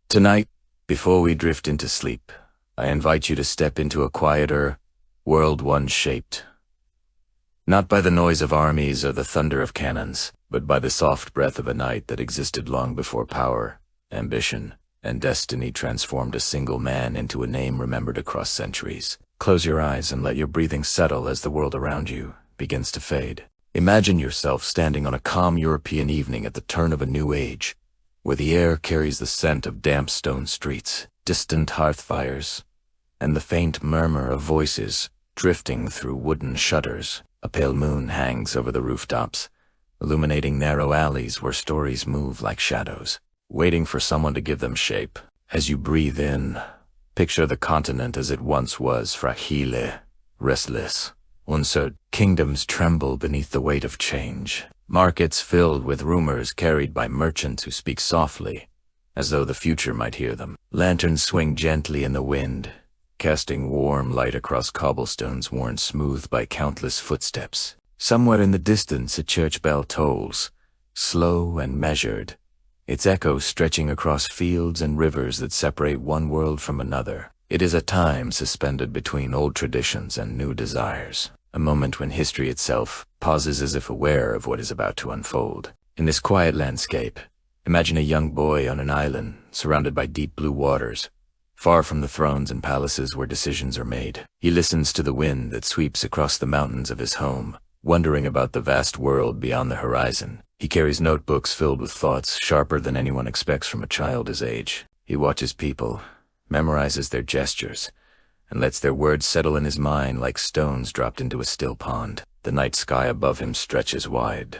Tonight, before we drift into sleep, I invite you to step into a quieter world once shaped, not by the noise of armies or the thunder of cannons, but by the soft breath of a night that existed long before power, ambition, and destiny transformed a single man into a name remembered across centuries. Close your eyes and let your breathing settle as the world around you begins to fade. Imagine yourself standing on a calm European evening at the turn of a new age, where the air carries the scent of damp stone streets, distant hearth fires, and the faint murmur of voices drifting through wooden shutters. A pale moon hangs over the rooftops, illuminating narrow alleys where stories move like shadows, waiting for someone to give them shape. As you breathe in, picture the continent as it once was, fragile, restless, uncertain. Kingdoms tremble beneath the weight of change. Markets filled with rumors carried by merchants who speak softly, as though the future might hear them. Lanterns swing gently in the wind, casting warm light across cobblestones worn smooth by countless footsteps. Somewhere in the distance a church bell tolls, slow and measured, its echo stretching across fields and rivers that separate one world from another. It is a time suspended between old traditions and new desires, a moment when history itself pauses as if aware of what is about to unfold. In this quiet landscape, imagine a young boy on an island surrounded by deep blue waters, far from the thrones and palaces where decisions are made. He listens to the wind that sweeps across the mountains of his home, wondering about the vast world beyond the horizon. He carries notebooks filled with thoughts sharper than anyone expects from a child his age. He watches people, memorizes their gestures, and lets their words settle in his mind like stones dropped into a still pond. The night sky above him stretches wide,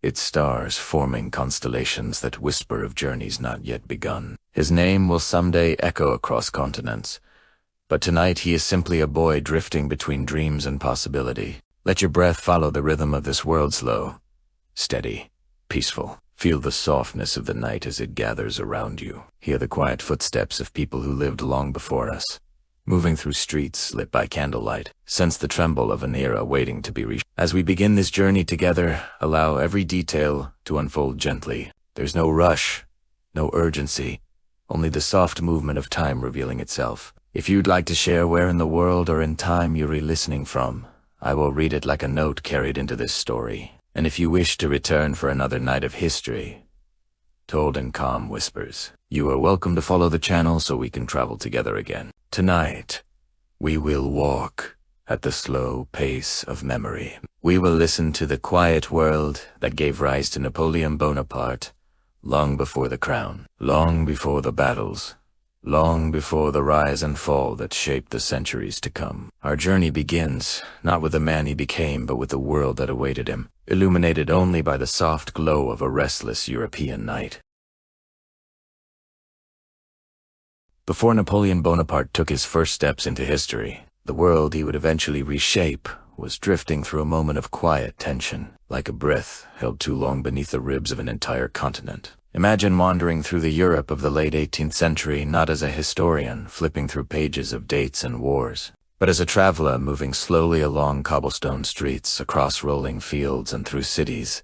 its stars forming constellations that whisper of journeys not yet begun. His name will someday echo across continents, but tonight he is simply a boy drifting between dreams and possibility. Let your breath follow the rhythm of this world, slow, steady, peaceful. Feel the softness of the night as it gathers around you. Hear the quiet footsteps of people who lived long before us, moving through streets lit by candlelight. Sense the tremble of an era waiting to be reached. As we begin this journey together, allow every detail to unfold gently. There's no rush, no urgency, only the soft movement of time revealing itself. If you'd like to share where in the world or in time you're listening from, I will read it like a note carried into this story. And if you wish to return for another night of history, told in calm whispers, you are welcome to follow the channel so we can travel together again. Tonight, we will walk at the slow pace of memory. We will listen to the quiet world that gave rise to Napoleon Bonaparte, long before the crown, long before the battles, long before the rise and fall that shaped the centuries to come. Our journey begins, not with the man he became, but with the world that awaited him, illuminated only by the soft glow of a restless European night. Before Napoleon Bonaparte took his first steps into history, the world he would eventually reshape was drifting through a moment of quiet tension, like a breath held too long beneath the ribs of an entire continent. Imagine wandering through the Europe of the late 18th century not as a historian flipping through pages of dates and wars, but as a traveler moving slowly along cobblestone streets, across rolling fields, and through cities.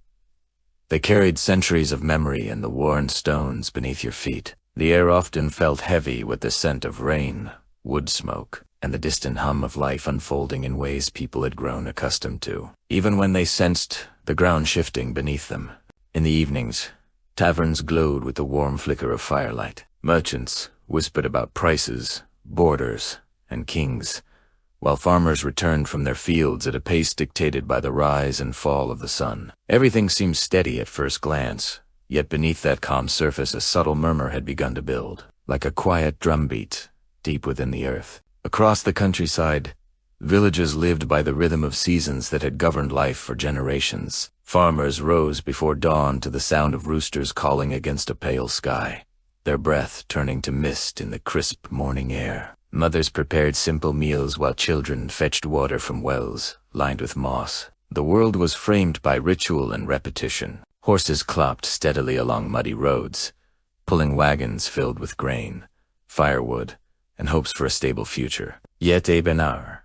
They carried centuries of memory in the worn stones beneath your feet. The air often felt heavy with the scent of rain, wood smoke, and the distant hum of life unfolding in ways people had grown accustomed to, even when they sensed the ground shifting beneath them. In the evenings, taverns glowed with the warm flicker of firelight. Merchants whispered about prices, borders, and kings, while farmers returned from their fields at a pace dictated by the rise and fall of the sun. Everything seemed steady at first glance, yet beneath that calm surface a subtle murmur had begun to build, like a quiet drumbeat deep within the earth. Across the countryside, villages lived by the rhythm of seasons that had governed life for generations. Farmers rose before dawn to the sound of roosters calling against a pale sky, their breath turning to mist in the crisp morning air. Mothers prepared simple meals while children fetched water from wells lined with moss. The world was framed by ritual and repetition. Horses clopped steadily along muddy roads, pulling wagons filled with grain, firewood, and hopes for a stable future. Yet Ebenar,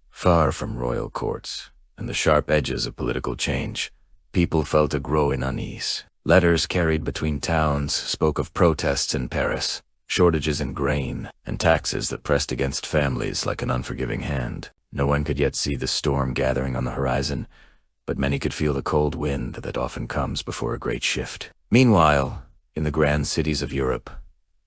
far from royal courts and the sharp edges of political change, people felt a growing unease. Letters carried between towns spoke of protests in Paris, shortages in grain, and taxes that pressed against families like an unforgiving hand. No one could yet see the storm gathering on the horizon, but many could feel the cold wind that often comes before a great shift. Meanwhile, in the grand cities of Europe,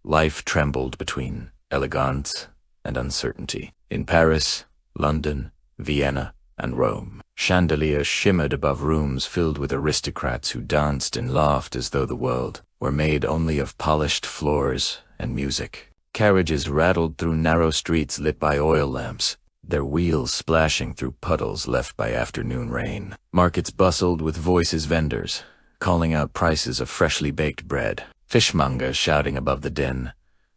life trembled between elegance and uncertainty. In Paris, London, Vienna, and Rome, chandeliers shimmered above rooms filled with aristocrats who danced and laughed as though the world were made only of polished floors and music. Carriages rattled through narrow streets lit by oil lamps, their wheels splashing through puddles left by afternoon rain. Markets bustled with voices vendors, calling out prices of freshly baked bread. Fishmongers shouting above the din.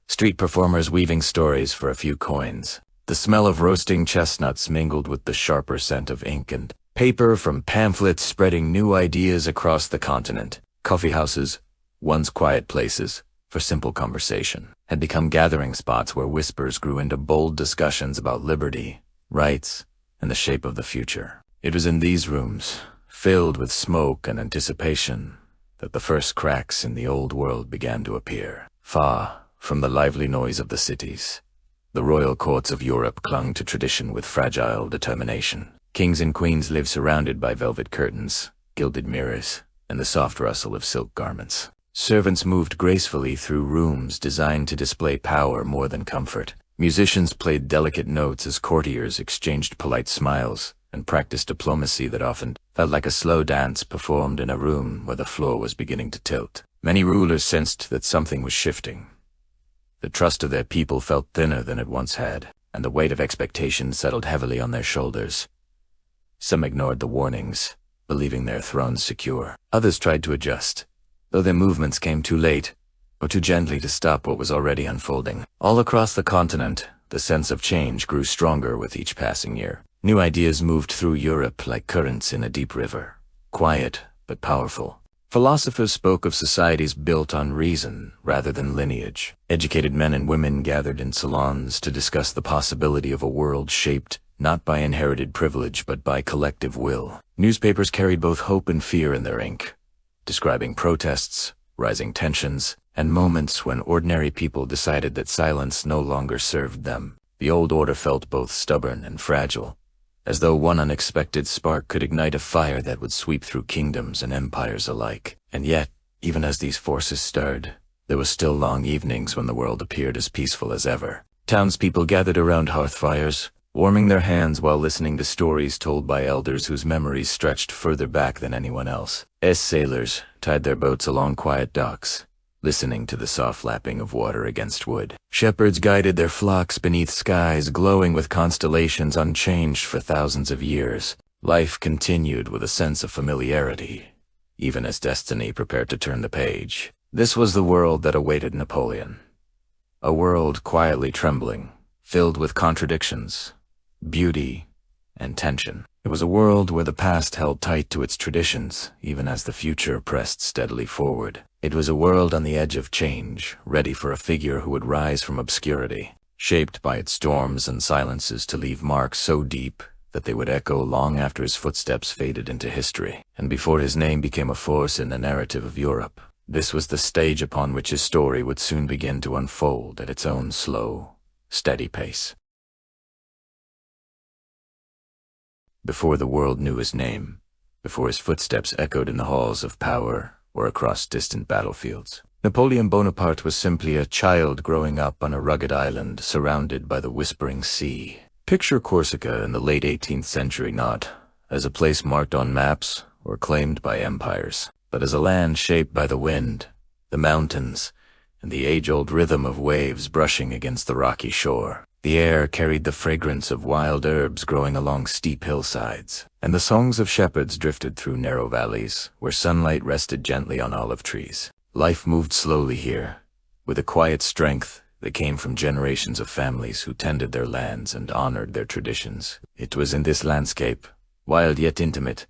Street performers weaving stories for a few coins. The smell of roasting chestnuts mingled with the sharper scent of ink and paper from pamphlets spreading new ideas across the continent. Coffeehouses, once quiet places for simple conversation, had become gathering spots where whispers grew into bold discussions about liberty, rights, and the shape of the future. It was in these rooms, filled with smoke and anticipation, that the first cracks in the old world began to appear. Far from the lively noise of the cities, the royal courts of Europe clung to tradition with fragile determination. Kings and queens lived surrounded by velvet curtains, gilded mirrors, and the soft rustle of silk garments. Servants moved gracefully through rooms designed to display power more than comfort. Musicians played delicate notes as courtiers exchanged polite smiles and practiced diplomacy that often felt like a slow dance performed in a room where the floor was beginning to tilt. Many rulers sensed that something was shifting. The trust of their people felt thinner than it once had, and the weight of expectation settled heavily on their shoulders. Some ignored the warnings, believing their thrones secure. Others tried to adjust, though their movements came too late, or too gently to stop what was already unfolding. All across the continent, the sense of change grew stronger with each passing year. New ideas moved through Europe like currents in a deep river, quiet but powerful. Philosophers spoke of societies built on reason rather than lineage. Educated men and women gathered in salons to discuss the possibility of a world shaped not by inherited privilege but by collective will. Newspapers carried both hope and fear in their ink, describing protests, rising tensions, and moments when ordinary people decided that silence no longer served them. The old order felt both stubborn and fragile, as though one unexpected spark could ignite a fire that would sweep through kingdoms and empires alike. And yet, even as these forces stirred, there were still long evenings when the world appeared as peaceful as ever. Townspeople gathered around hearth fires, warming their hands while listening to stories told by elders whose memories stretched further back than anyone else. As sailors tied their boats along quiet docks, listening to the soft lapping of water against wood. Shepherds guided their flocks beneath skies glowing with constellations unchanged for thousands of years. Life continued with a sense of familiarity, even as destiny prepared to turn the page. This was the world that awaited Napoleon. A world quietly trembling, filled with contradictions, beauty, and tension. It was a world where the past held tight to its traditions, even as the future pressed steadily forward. It was a world on the edge of change, ready for a figure who would rise from obscurity, shaped by its storms and silences to leave marks so deep that they would echo long after his footsteps faded into history, and before his name became a force in the narrative of Europe. This was the stage upon which his story would soon begin to unfold at its own slow, steady pace. Before the world knew his name, before his footsteps echoed in the halls of power or across distant battlefields, Napoleon Bonaparte was simply a child growing up on a rugged island surrounded by the whispering sea. Picture Corsica in the late 18th century not as a place marked on maps or claimed by empires, but as a land shaped by the wind, the mountains, and the age-old rhythm of waves brushing against the rocky shore. The air carried the fragrance of wild herbs growing along steep hillsides, and the songs of shepherds drifted through narrow valleys where sunlight rested gently on olive trees. Life moved slowly here, with a quiet strength that came from generations of families who tended their lands and honored their traditions. It was in this landscape, wild yet intimate,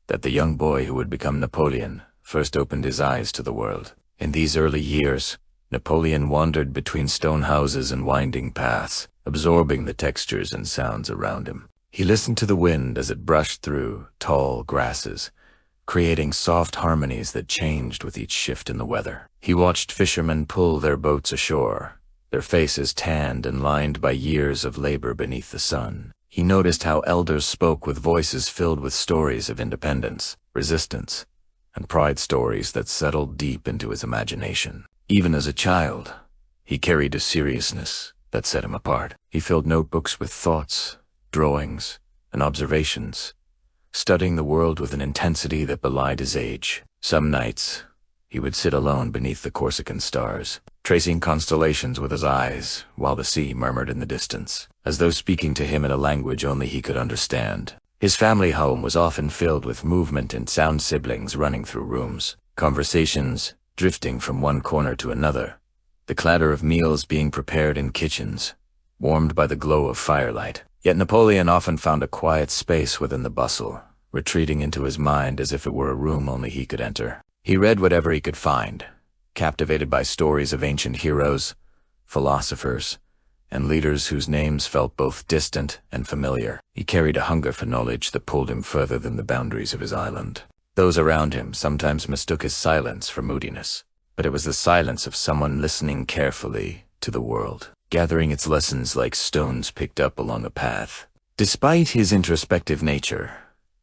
that the young boy who would become Napoleon first opened his eyes to the world. In these early years, Napoleon wandered between stone houses and winding paths, absorbing the textures and sounds around him. He listened to the wind as it brushed through tall grasses, creating soft harmonies that changed with each shift in the weather. He watched fishermen pull their boats ashore, their faces tanned and lined by years of labor beneath the sun. He noticed how elders spoke with voices filled with stories of independence, resistance, and pride, stories that settled deep into his imagination. Even as a child, he carried a seriousness that set him apart. He filled notebooks with thoughts, drawings, and observations, studying the world with an intensity that belied his age. Some nights, he would sit alone beneath the Corsican stars, tracing constellations with his eyes, while the sea murmured in the distance, as though speaking to him in a language only he could understand. His family home was often filled with movement and sound, siblings running through rooms, conversations drifting from one corner to another, the clatter of meals being prepared in kitchens, warmed by the glow of firelight. Yet Napoleon often found a quiet space within the bustle, retreating into his mind as if it were a room only he could enter. He read whatever he could find, captivated by stories of ancient heroes, philosophers, and leaders whose names felt both distant and familiar. He carried a hunger for knowledge that pulled him further than the boundaries of his island. Those around him sometimes mistook his silence for moodiness, but it was the silence of someone listening carefully to the world, gathering its lessons like stones picked up along a path. Despite his introspective nature,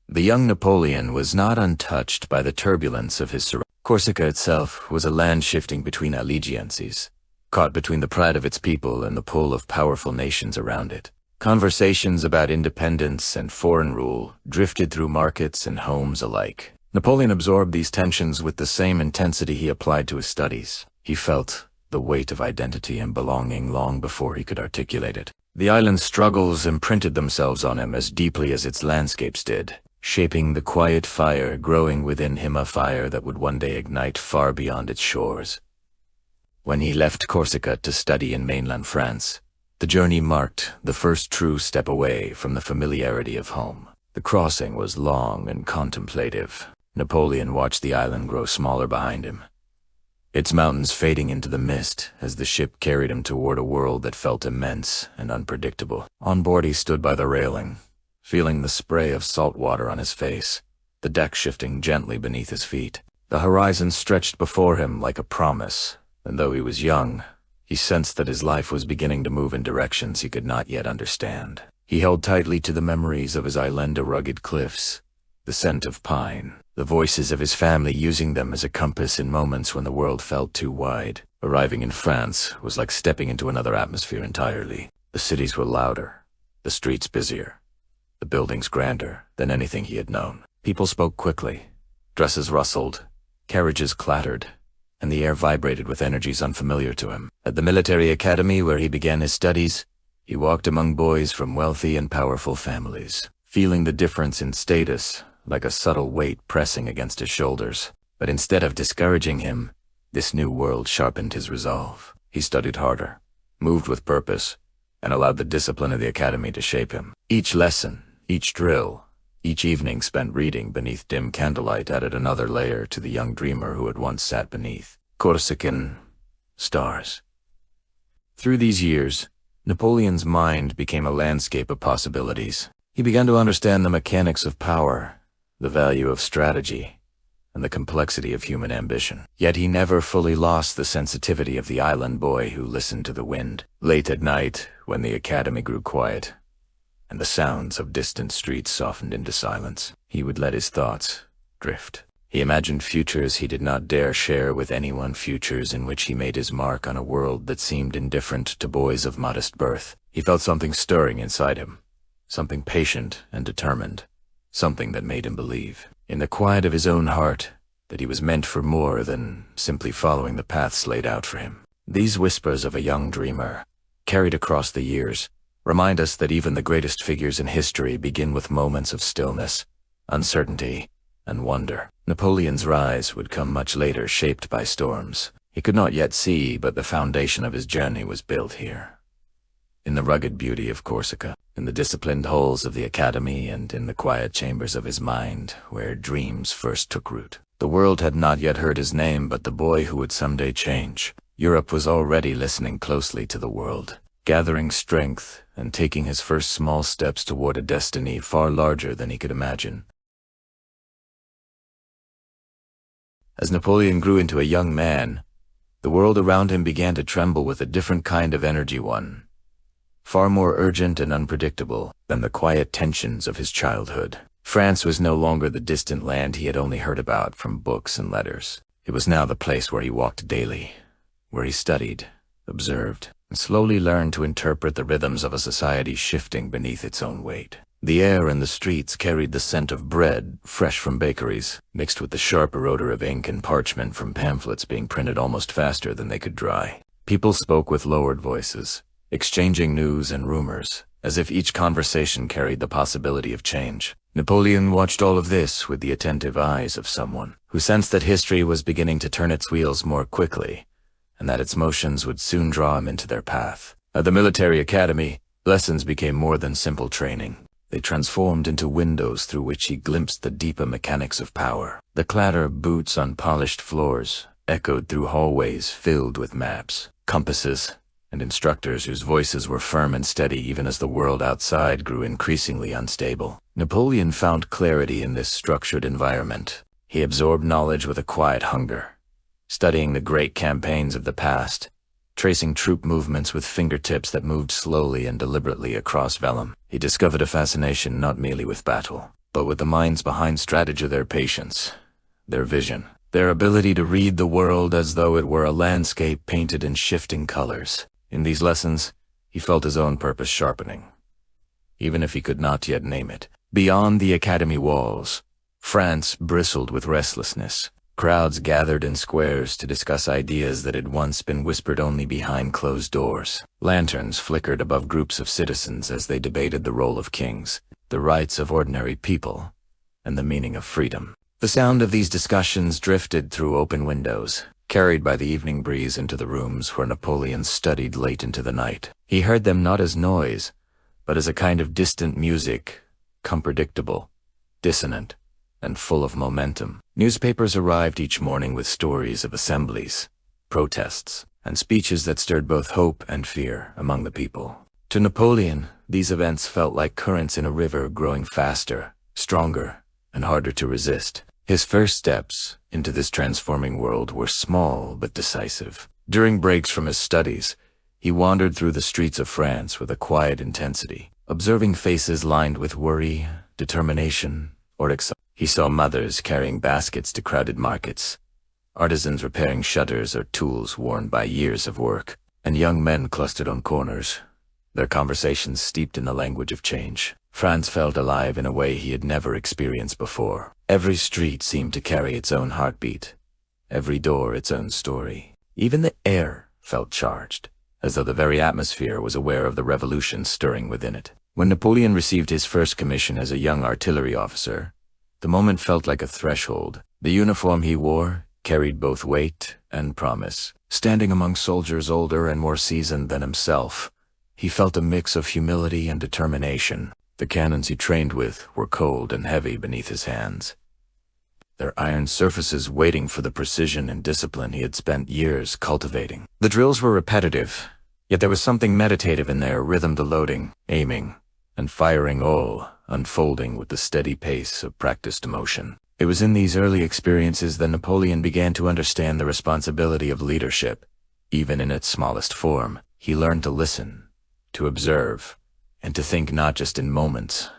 the young Napoleon was not untouched by the turbulence of his surroundings. Corsica itself was a land shifting between allegiances, caught between the pride of its people and the pull of powerful nations around it. Conversations about independence and foreign rule drifted through markets and homes alike. Napoleon absorbed these tensions with the same intensity he applied to his studies. He felt the weight of identity and belonging long before he could articulate it. The island's struggles imprinted themselves on him as deeply as its landscapes did, shaping the quiet fire growing within him, a fire that would one day ignite far beyond its shores. When he left Corsica to study in mainland France, the journey marked the first true step away from the familiarity of home. The crossing was long and contemplative. Napoleon watched the island grow smaller behind him, its mountains fading into the mist as the ship carried him toward a world that felt immense and unpredictable. On board, he stood by the railing, feeling the spray of salt water on his face, the deck shifting gently beneath his feet. The horizon stretched before him like a promise, and though he was young, he sensed that his life was beginning to move in directions he could not yet understand. He held tightly to the memories of his island, the rugged cliffs, the scent of pine, the voices of his family using them as a compass in moments when the world felt too wide. Arriving in France was like stepping into another atmosphere entirely. The cities were louder, the streets busier, the buildings grander than anything he had known. People spoke quickly, dresses rustled, carriages clattered, and the air vibrated with energies unfamiliar to him. At the military academy where he began his studies, he walked among boys from wealthy and powerful families, feeling the difference in status like a subtle weight pressing against his shoulders. But instead of discouraging him, this new world sharpened his resolve. He studied harder, moved with purpose, and allowed the discipline of the academy to shape him. Each lesson, each drill, each evening spent reading beneath dim candlelight added another layer to the young dreamer who had once sat beneath Corsican stars. Through these years, Napoleon's mind became a landscape of possibilities. He began to understand the mechanics of power, the value of strategy, and the complexity of human ambition. Yet he never fully lost the sensitivity of the island boy who listened to the wind. Late at night, when the academy grew quiet, and the sounds of distant streets softened into silence, he would let his thoughts drift. He imagined futures he did not dare share with anyone, futures in which he made his mark on a world that seemed indifferent to boys of modest birth. He felt something stirring inside him, something patient and determined, something that made him believe, in the quiet of his own heart, that he was meant for more than simply following the paths laid out for him. These whispers of a young dreamer, carried across the years, remind us that even the greatest figures in history begin with moments of stillness, uncertainty, and wonder. Napoleon's rise would come much later, shaped by storms he could not yet see, but the foundation of his journey was built here. In the rugged beauty of Corsica, in the disciplined halls of the academy, and in the quiet chambers of his mind, where dreams first took root. The world had not yet heard his name, but the boy who would someday change. Europe was already listening closely to the world, gathering strength and taking his first small steps toward a destiny far larger than he could imagine. As Napoleon grew into a young man, The world around him began to tremble with a different kind of energy, one far more urgent and unpredictable than the quiet tensions of his childhood. France was no longer the distant land he had only heard about from books and letters. It was now the place where he walked daily, where he studied, observed, and slowly learned to interpret the rhythms of a society shifting beneath its own weight. The air in the streets carried the scent of bread, fresh from bakeries, mixed with the sharper odor of ink and parchment from pamphlets being printed almost faster than they could dry. People spoke with lowered voices, exchanging news and rumors, as if each conversation carried the possibility of change. Napoleon watched all of this with the attentive eyes of someone who sensed that history was beginning to turn its wheels more quickly, and that its motions would soon draw him into their path. At the military academy, lessons became more than simple training. They transformed into windows through which he glimpsed the deeper mechanics of power. The clatter of boots on polished floors echoed through hallways filled with maps, compasses, and instructors whose voices were firm and steady even as the world outside grew increasingly unstable. Napoleon found clarity in this structured environment. He absorbed knowledge with a quiet hunger, studying the great campaigns of the past, tracing troop movements with fingertips that moved slowly and deliberately across vellum. He discovered a fascination not merely with battle, but with the minds behind strategy, their patience, their vision, their ability to read the world as though it were a landscape painted in shifting colors. In these lessons, he felt his own purpose sharpening, even if he could not yet name it. Beyond the academy walls, France bristled with restlessness. Crowds gathered in squares to discuss ideas that had once been whispered only behind closed doors. Lanterns flickered above groups of citizens as they debated the role of kings, the rights of ordinary people, and the meaning of freedom. The sound of these discussions drifted through open windows, carried by the evening breeze into the rooms where Napoleon studied late into the night. He heard them not as noise, but as a kind of distant music, unpredictable, dissonant, and full of momentum. Newspapers arrived each morning with stories of assemblies, protests, and speeches that stirred both hope and fear among the people. To Napoleon, these events felt like currents in a river growing faster, stronger, and harder to resist. His first steps into this transforming world were small but decisive. During breaks from his studies, he wandered through the streets of France with a quiet intensity, observing faces lined with worry, determination, or excitement. He saw mothers carrying baskets to crowded markets, artisans repairing shutters or tools worn by years of work, and young men clustered on corners, their conversations steeped in the language of change. France felt alive in a way he had never experienced before. Every street seemed to carry its own heartbeat, every door its own story. Even the air felt charged, as though the very atmosphere was aware of the revolution stirring within it. When Napoleon received his first commission as a young artillery officer, the moment felt like a threshold. The uniform he wore carried both weight and promise. Standing among soldiers older and more seasoned than himself, he felt a mix of humility and determination. The cannons he trained with were cold and heavy beneath his hands, their iron surfaces waiting for the precision and discipline he had spent years cultivating. The drills were repetitive, yet there was something meditative in their rhythm to loading, aiming, and firing, all unfolding with the steady pace of practiced emotion. It was in these early experiences that Napoleon began to understand the responsibility of leadership. Even in its smallest form, he learned to listen, to observe, and to think not just in moments,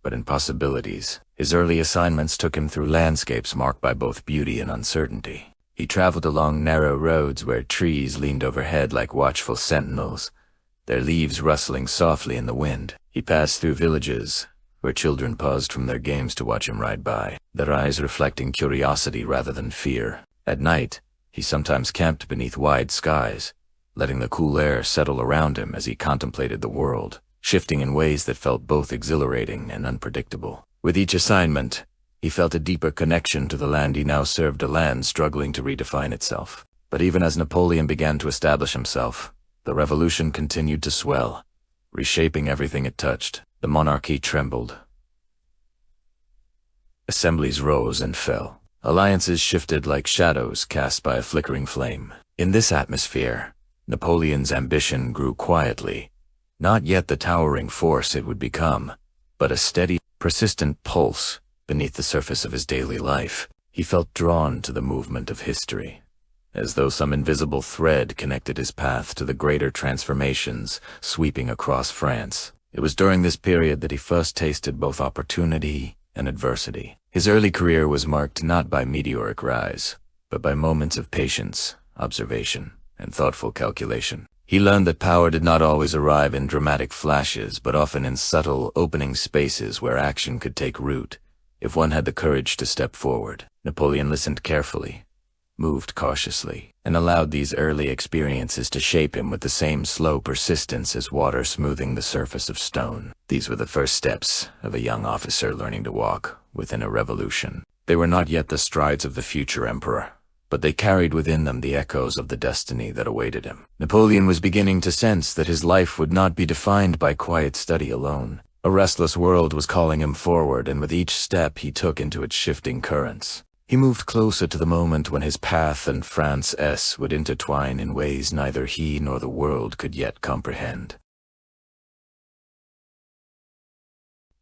but in possibilities. His early assignments took him through landscapes marked by both beauty and uncertainty. He traveled along narrow roads where trees leaned overhead like watchful sentinels, their leaves rustling softly in the wind. He passed through villages where children paused from their games to watch him ride by, their eyes reflecting curiosity rather than fear. At night, he sometimes camped beneath wide skies, letting the cool air settle around him as he contemplated the world, shifting in ways that felt both exhilarating and unpredictable. With each assignment, he felt a deeper connection to the land he now served, a land struggling to redefine itself. But even as Napoleon began to establish himself, the revolution continued to swell, reshaping everything it touched. The monarchy trembled. Assemblies rose and fell. Alliances shifted like shadows cast by a flickering flame. In this atmosphere, Napoleon's ambition grew quietly, not yet the towering force it would become, but a steady, persistent pulse beneath the surface of his daily life. He felt drawn to the movement of history, as though some invisible thread connected his path to the greater transformations sweeping across France. It was during this period that he first tasted both opportunity and adversity. His early career was marked not by meteoric rise, but by moments of patience, observation, and thoughtful calculation. He learned that power did not always arrive in dramatic flashes, but often in subtle, opening spaces where action could take root, if one had the courage to step forward. Napoleon listened carefully, moved cautiously, and allowed these early experiences to shape him with the same slow persistence as water smoothing the surface of stone. These were the first steps of a young officer learning to walk within a revolution. They were not yet the strides of the future emperor, but they carried within them the echoes of the destiny that awaited him. Napoleon was beginning to sense that his life would not be defined by quiet study alone. A restless world was calling him forward, and with each step he took into its shifting currents, he moved closer to the moment when his path and France would intertwine in ways neither he nor the world could yet comprehend.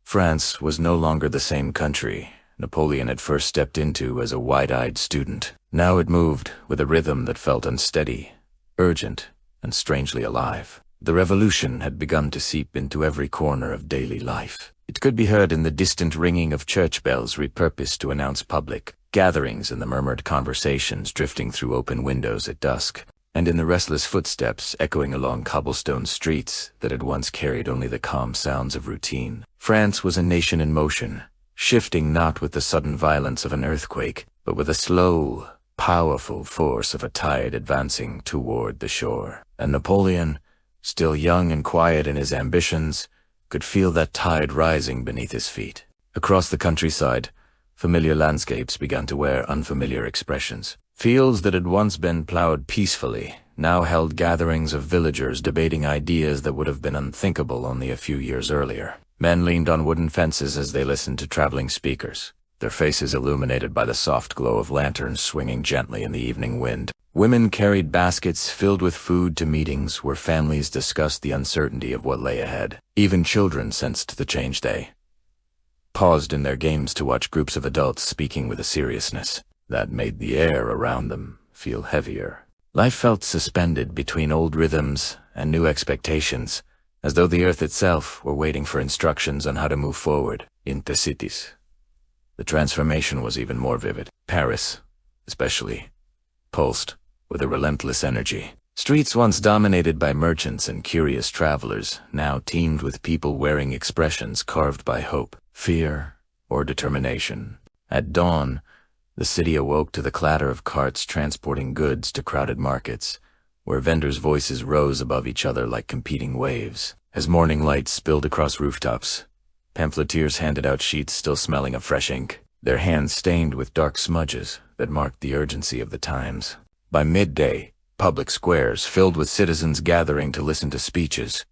France was no longer the same country Napoleon had first stepped into as a wide-eyed student. Now it moved with a rhythm that felt unsteady, urgent, and strangely alive. The revolution had begun to seep into every corner of daily life. It could be heard in the distant ringing of church bells repurposed to announce public gatherings, and the murmured conversations drifting through open windows at dusk, and in the restless footsteps echoing along cobblestone streets that had once carried only the calm sounds of routine. France was a nation in motion, shifting not with the sudden violence of an earthquake, but with a slow, powerful force of a tide advancing toward the shore. And Napoleon, still young and quiet in his ambitions, could feel that tide rising beneath his feet. Across the countryside, familiar landscapes began to wear unfamiliar expressions. Fields that had once been plowed peacefully now held gatherings of villagers debating ideas that would have been unthinkable only a few years earlier. Men leaned on wooden fences as they listened to traveling speakers, their faces illuminated by the soft glow of lanterns swinging gently in the evening wind. Women carried baskets filled with food to meetings where families discussed the uncertainty of what lay ahead. Even children sensed the change. They paused in their games to watch groups of adults speaking with a seriousness that made the air around them feel heavier. Life felt suspended between old rhythms and new expectations, as though the earth itself were waiting for instructions on how to move forward. In the cities, the transformation was even more vivid. Paris, especially, pulsed with a relentless energy. Streets once dominated by merchants and curious travelers now teemed with people wearing expressions carved by hope, fear, or determination. At dawn, the city awoke to the clatter of carts transporting goods to crowded markets, where vendors' voices rose above each other like competing waves. As morning light spilled across rooftops, pamphleteers handed out sheets still smelling of fresh ink, their hands stained with dark smudges that marked the urgency of the times. By midday, public squares filled with citizens gathering to listen to speeches.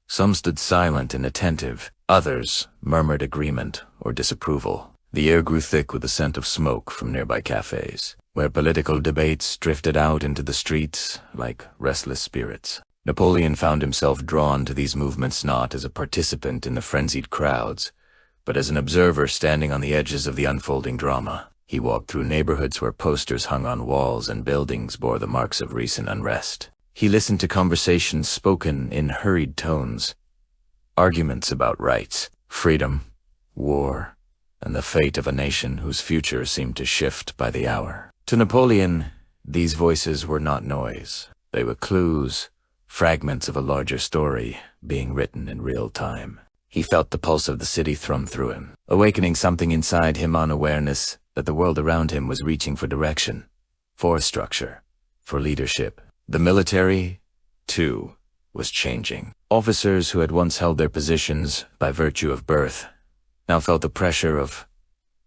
Some stood silent and attentive, others murmured agreement or disapproval. The air grew thick with the scent of smoke from nearby cafes, where political debates drifted out into the streets like restless spirits. Napoleon found himself drawn to these movements not as a participant in the frenzied crowds, but as an observer standing on the edges of the unfolding drama. He walked through neighborhoods where posters hung on walls and buildings bore the marks of recent unrest. He listened to conversations spoken in hurried tones, arguments about rights, freedom, war, and the fate of a nation whose future seemed to shift by the hour. To Napoleon, these voices were not noise. They were clues, fragments of a larger story being written in real time. He felt the pulse of the city thrum through him, awakening something inside him on awareness that the world around him was reaching for direction, for structure, for leadership. The military, too, was changing. Officers who had once held their positions by virtue of birth now felt the pressure of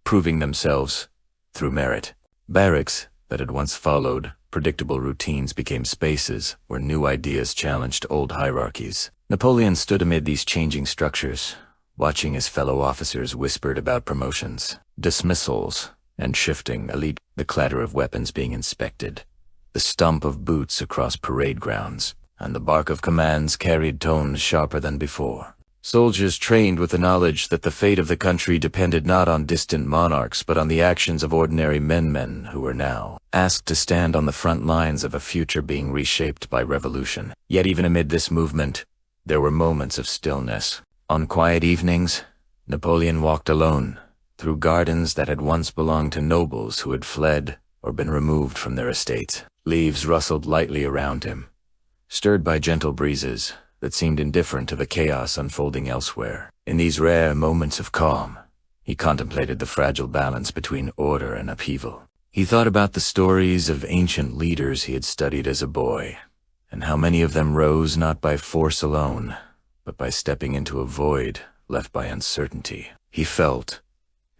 proving themselves through merit. Barracks that had once followed predictable routines became spaces where new ideas challenged old hierarchies. Napoleon stood amid these changing structures, watching his fellow officers whispered about promotions, dismissals, and shifting elite, the clatter of weapons being inspected, the stump of boots across parade grounds, and the bark of commands carried tones sharper than before. Soldiers trained with the knowledge that the fate of the country depended not on distant monarchs but on the actions of ordinary men who were now asked to stand on the front lines of a future being reshaped by revolution. Yet even amid this movement, there were moments of stillness. On quiet evenings, Napoleon walked alone through gardens that had once belonged to nobles who had fled or been removed from their estates. Leaves rustled lightly around him, stirred by gentle breezes that seemed indifferent to the chaos unfolding elsewhere. In these rare moments of calm, he contemplated the fragile balance between order and upheaval. He thought about the stories of ancient leaders he had studied as a boy, and how many of them rose not by force alone, but by stepping into a void left by uncertainty. He felt,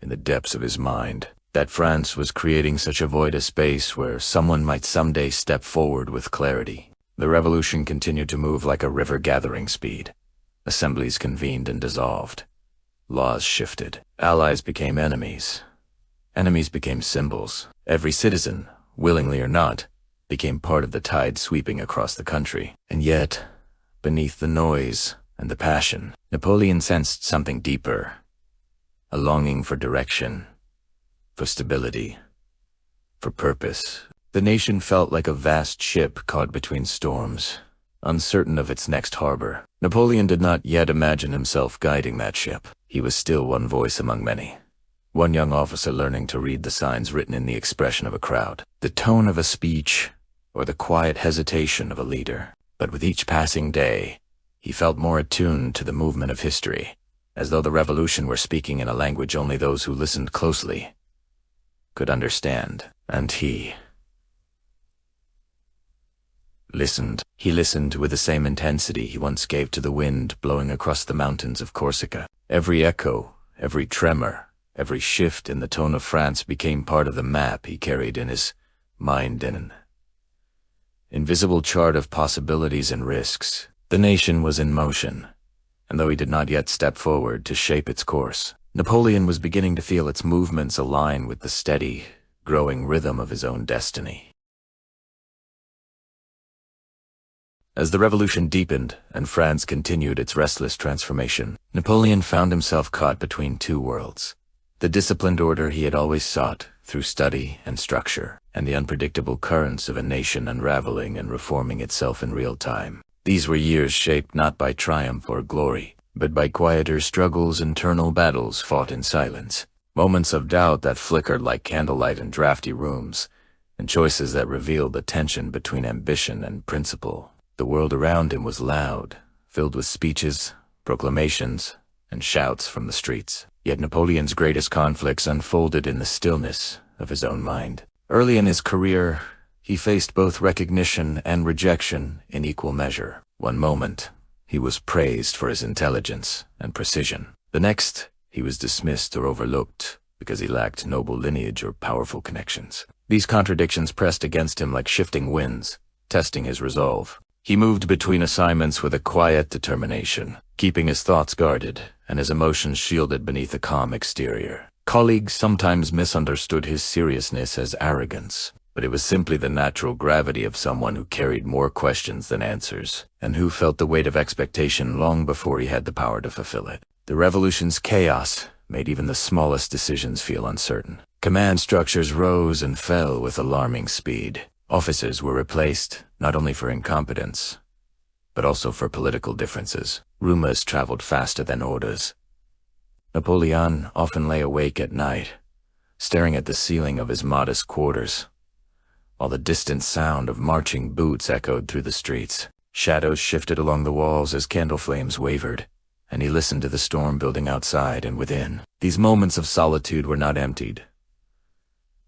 in the depths of his mind, that France was creating such a void, a space where someone might someday step forward with clarity. The revolution continued to move like a river gathering speed. Assemblies convened and dissolved. Laws shifted. Allies became enemies. Enemies became symbols. Every citizen, willingly or not, became part of the tide sweeping across the country. And yet, beneath the noise and the passion, Napoleon sensed something deeper. A longing for direction, for stability, for purpose. The nation felt like a vast ship caught between storms, uncertain of its next harbor. Napoleon did not yet imagine himself guiding that ship. He was still one voice among many, one young officer learning to read the signs written in the expression of a crowd, the tone of a speech, or the quiet hesitation of a leader. But with each passing day, he felt more attuned to the movement of history, as though the revolution were speaking in a language only those who listened closely could understand. And he listened. He listened with the same intensity he once gave to the wind blowing across the mountains of Corsica. Every echo, every tremor, every shift in the tone of France became part of the map he carried in his mind, an invisible chart of possibilities and risks. The nation was in motion, and though he did not yet step forward to shape its course, Napoleon was beginning to feel its movements align with the steady, growing rhythm of his own destiny. As the revolution deepened and France continued its restless transformation, Napoleon found himself caught between two worlds: the disciplined order he had always sought through study and structure, and the unpredictable currents of a nation unraveling and reforming itself in real time. These were years shaped not by triumph or glory, but by quieter struggles, internal battles fought in silence, moments of doubt that flickered like candlelight in drafty rooms, and choices that revealed the tension between ambition and principle. The world around him was loud, filled with speeches, proclamations, and shouts from the streets. Yet Napoleon's greatest conflicts unfolded in the stillness of his own mind. Early in his career, he faced both recognition and rejection in equal measure. One moment, he was praised for his intelligence and precision. The next, he was dismissed or overlooked because he lacked noble lineage or powerful connections. These contradictions pressed against him like shifting winds, testing his resolve. He moved between assignments with a quiet determination, keeping his thoughts guarded and his emotions shielded beneath a calm exterior. Colleagues sometimes misunderstood his seriousness as arrogance, but it was simply the natural gravity of someone who carried more questions than answers, and who felt the weight of expectation long before he had the power to fulfill it. The revolution's chaos made even the smallest decisions feel uncertain. Command structures rose and fell with alarming speed. Officers were replaced, not only for incompetence, but also for political differences. Rumors traveled faster than orders. Napoleon often lay awake at night, staring at the ceiling of his modest quarters, while the distant sound of marching boots echoed through the streets. Shadows shifted along the walls as candle flames wavered, and he listened to the storm building outside and within. These moments of solitude were not emptied.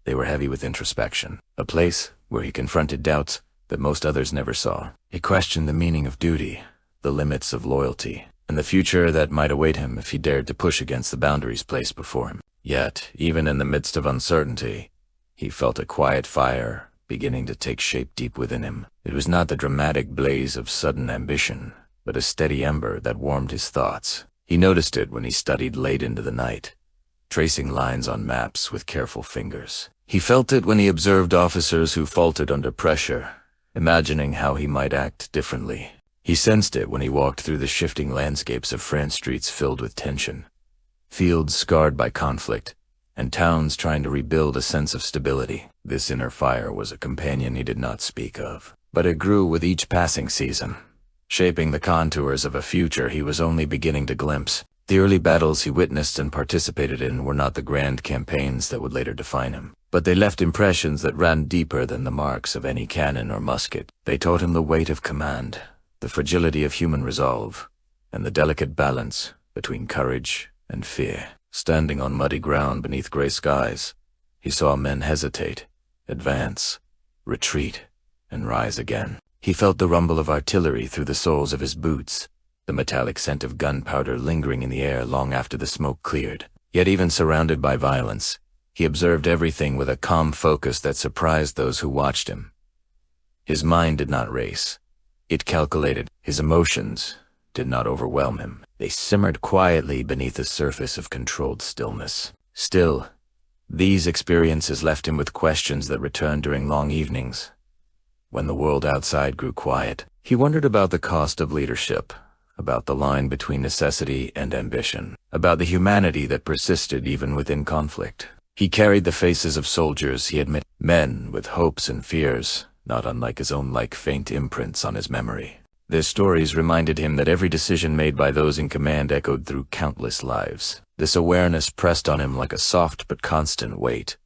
They were heavy with introspection, a place where he confronted doubts that most others never saw. He questioned the meaning of duty, the limits of loyalty, and the future that might await him if he dared to push against the boundaries placed before him. Yet, even in the midst of uncertainty, he felt a quiet fire beginning to take shape deep within him. It was not the dramatic blaze of sudden ambition, but a steady ember that warmed his thoughts. He noticed it when he studied late into the night, tracing lines on maps with careful fingers. He felt it when he observed officers who faltered under pressure, imagining how he might act differently. He sensed it when he walked through the shifting landscapes of France, streets filled with tension, fields scarred by conflict, and towns trying to rebuild a sense of stability. This inner fire was a companion he did not speak of, but it grew with each passing season, shaping the contours of a future he was only beginning to glimpse. The early battles he witnessed and participated in were not the grand campaigns that would later define him, but they left impressions that ran deeper than the marks of any cannon or musket. They taught him the weight of command, the fragility of human resolve, and the delicate balance between courage and fear. Standing on muddy ground beneath gray skies, he saw men hesitate, advance, retreat, and rise again. He felt the rumble of artillery through the soles of his boots, the metallic scent of gunpowder lingering in the air long after the smoke cleared. Yet even surrounded by violence, he observed everything with a calm focus that surprised those who watched him. His mind did not race. It calculated. His emotions did not overwhelm him. They simmered quietly beneath a surface of controlled stillness. Still, these experiences left him with questions that returned during long evenings. When the world outside grew quiet, he wondered about the cost of leadership, about the line between necessity and ambition, about the humanity that persisted even within conflict. He carried the faces of soldiers he had met, men with hopes and fears, not unlike his own, like faint imprints on his memory. Their stories reminded him that every decision made by those in command echoed through countless lives. This awareness pressed on him like a soft but constant weight,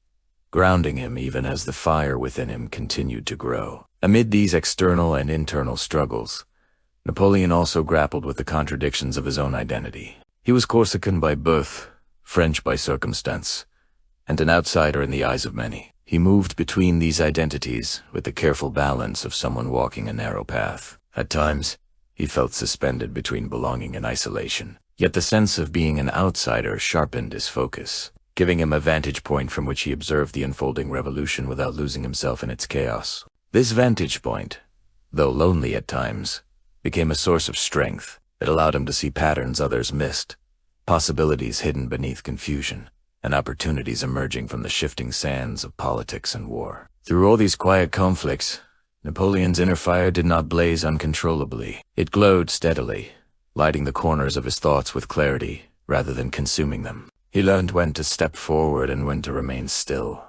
grounding him even as the fire within him continued to grow. Amid these external and internal struggles, Napoleon also grappled with the contradictions of his own identity. He was Corsican by birth, French by circumstance, and an outsider in the eyes of many. He moved between these identities with the careful balance of someone walking a narrow path. At times, he felt suspended between belonging and isolation. Yet the sense of being an outsider sharpened his focus, giving him a vantage point from which he observed the unfolding revolution without losing himself in its chaos. This vantage point, though lonely at times, became a source of strength that allowed him to see patterns others missed, possibilities hidden beneath confusion, and opportunities emerging from the shifting sands of politics and war. Through all these quiet conflicts, Napoleon's inner fire did not blaze uncontrollably. It glowed steadily, lighting the corners of his thoughts with clarity rather than consuming them. He learned when to step forward and when to remain still,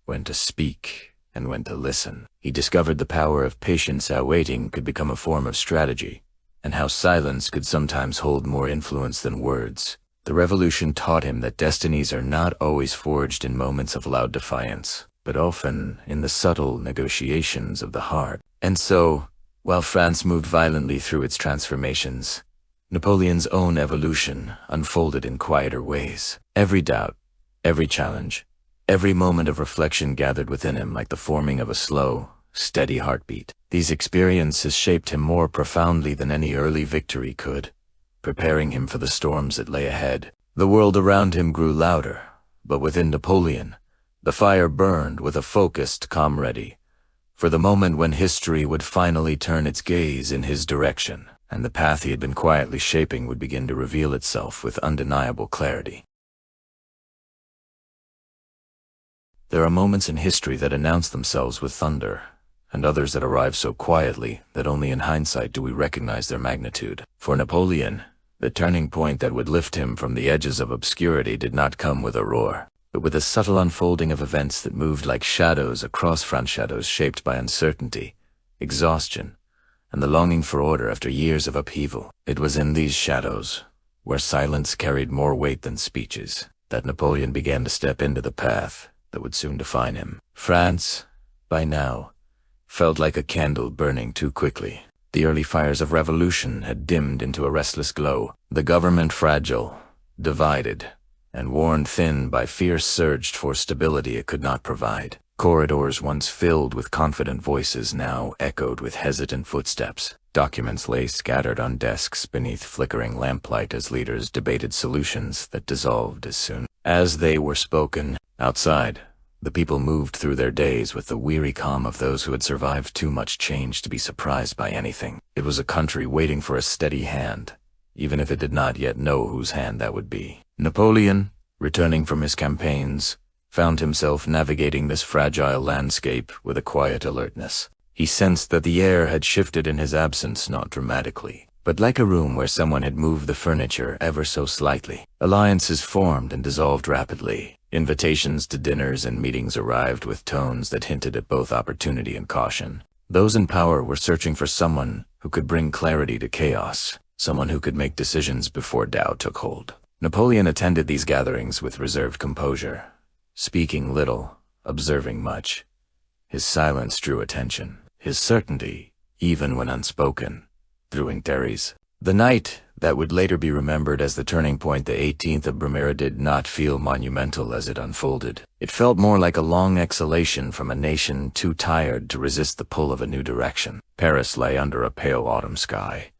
when to speak and when to listen. He discovered the power of patience, how waiting could become a form of strategy, and how silence could sometimes hold more influence than words. The revolution taught him that destinies are not always forged in moments of loud defiance, but often in the subtle negotiations of the heart. And so, while France moved violently through its transformations, Napoleon's own evolution unfolded in quieter ways. Every doubt, every challenge, every moment of reflection gathered within him like the forming of a slow, steady heartbeat. These experiences shaped him more profoundly than any early victory could, preparing him for the storms that lay ahead. The world around him grew louder, but within Napoleon, the fire burned with a focused calm ready for the moment when history would finally turn its gaze in his direction, and the path he had been quietly shaping would begin to reveal itself with undeniable clarity. There are moments in history that announce themselves with thunder, and others that arrive so quietly that only in hindsight do we recognize their magnitude. For Napoleon, the turning point that would lift him from the edges of obscurity did not come with a roar, but with a subtle unfolding of events that moved like shadows across France, shadows shaped by uncertainty, exhaustion, and the longing for order after years of upheaval. It was in these shadows, where silence carried more weight than speeches, that Napoleon began to step into the path that would soon define him. France, by now, felt like a candle burning too quickly. The early fires of revolution had dimmed into a restless glow. The government, fragile, divided, and worn thin by fear, surged for stability it could not provide. Corridors once filled with confident voices now echoed with hesitant footsteps. Documents lay scattered on desks beneath flickering lamplight as leaders debated solutions that dissolved as soon as they were spoken. Outside, the people moved through their days with the weary calm of those who had survived too much change to be surprised by anything. It was a country waiting for a steady hand, even if it did not yet know whose hand that would be. Napoleon, returning from his campaigns, found himself navigating this fragile landscape with a quiet alertness. He sensed that the air had shifted in his absence, not dramatically, but like a room where someone had moved the furniture ever so slightly. Alliances formed and dissolved rapidly. Invitations to dinners and meetings arrived with tones that hinted at both opportunity and caution. Those in power were searching for someone who could bring clarity to chaos, someone who could make decisions before doubt took hold. Napoleon attended these gatherings with reserved composure, speaking little, observing much. His silence drew attention. His certainty, even when unspoken, drew inquiries. The night that would later be remembered as the turning point, the 18th of Brumaire, did not feel monumental as it unfolded. It felt more like a long exhalation from a nation too tired to resist the pull of a new direction. Paris lay under a pale autumn sky,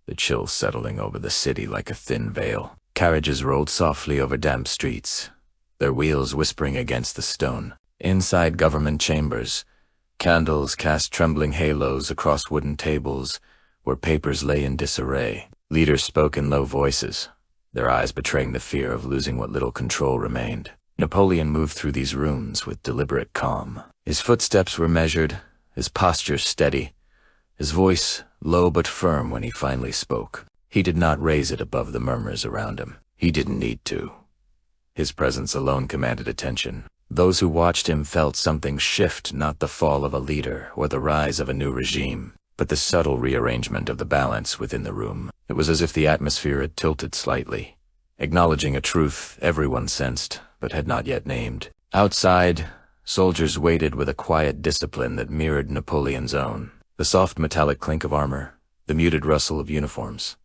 the chill settling over the city like a thin veil. Carriages rolled softly over damp streets, their wheels whispering against the stone. Inside government chambers, candles cast trembling halos across wooden tables where papers lay in disarray. Leaders spoke in low voices, their eyes betraying the fear of losing what little control remained. Napoleon moved through these rooms with deliberate calm. His footsteps were measured, his posture steady, his voice low but firm when he finally spoke. He did not raise it above the murmurs around him. He didn't need to. His presence alone commanded attention. Those who watched him felt something shift, not the fall of a leader or the rise of a new regime, but the subtle rearrangement of the balance within the room. It was as if the atmosphere had tilted slightly, acknowledging a truth everyone sensed but had not yet named. Outside, soldiers waited with a quiet discipline that mirrored Napoleon's own. The soft metallic clink of armor, the muted rustle of uniforms,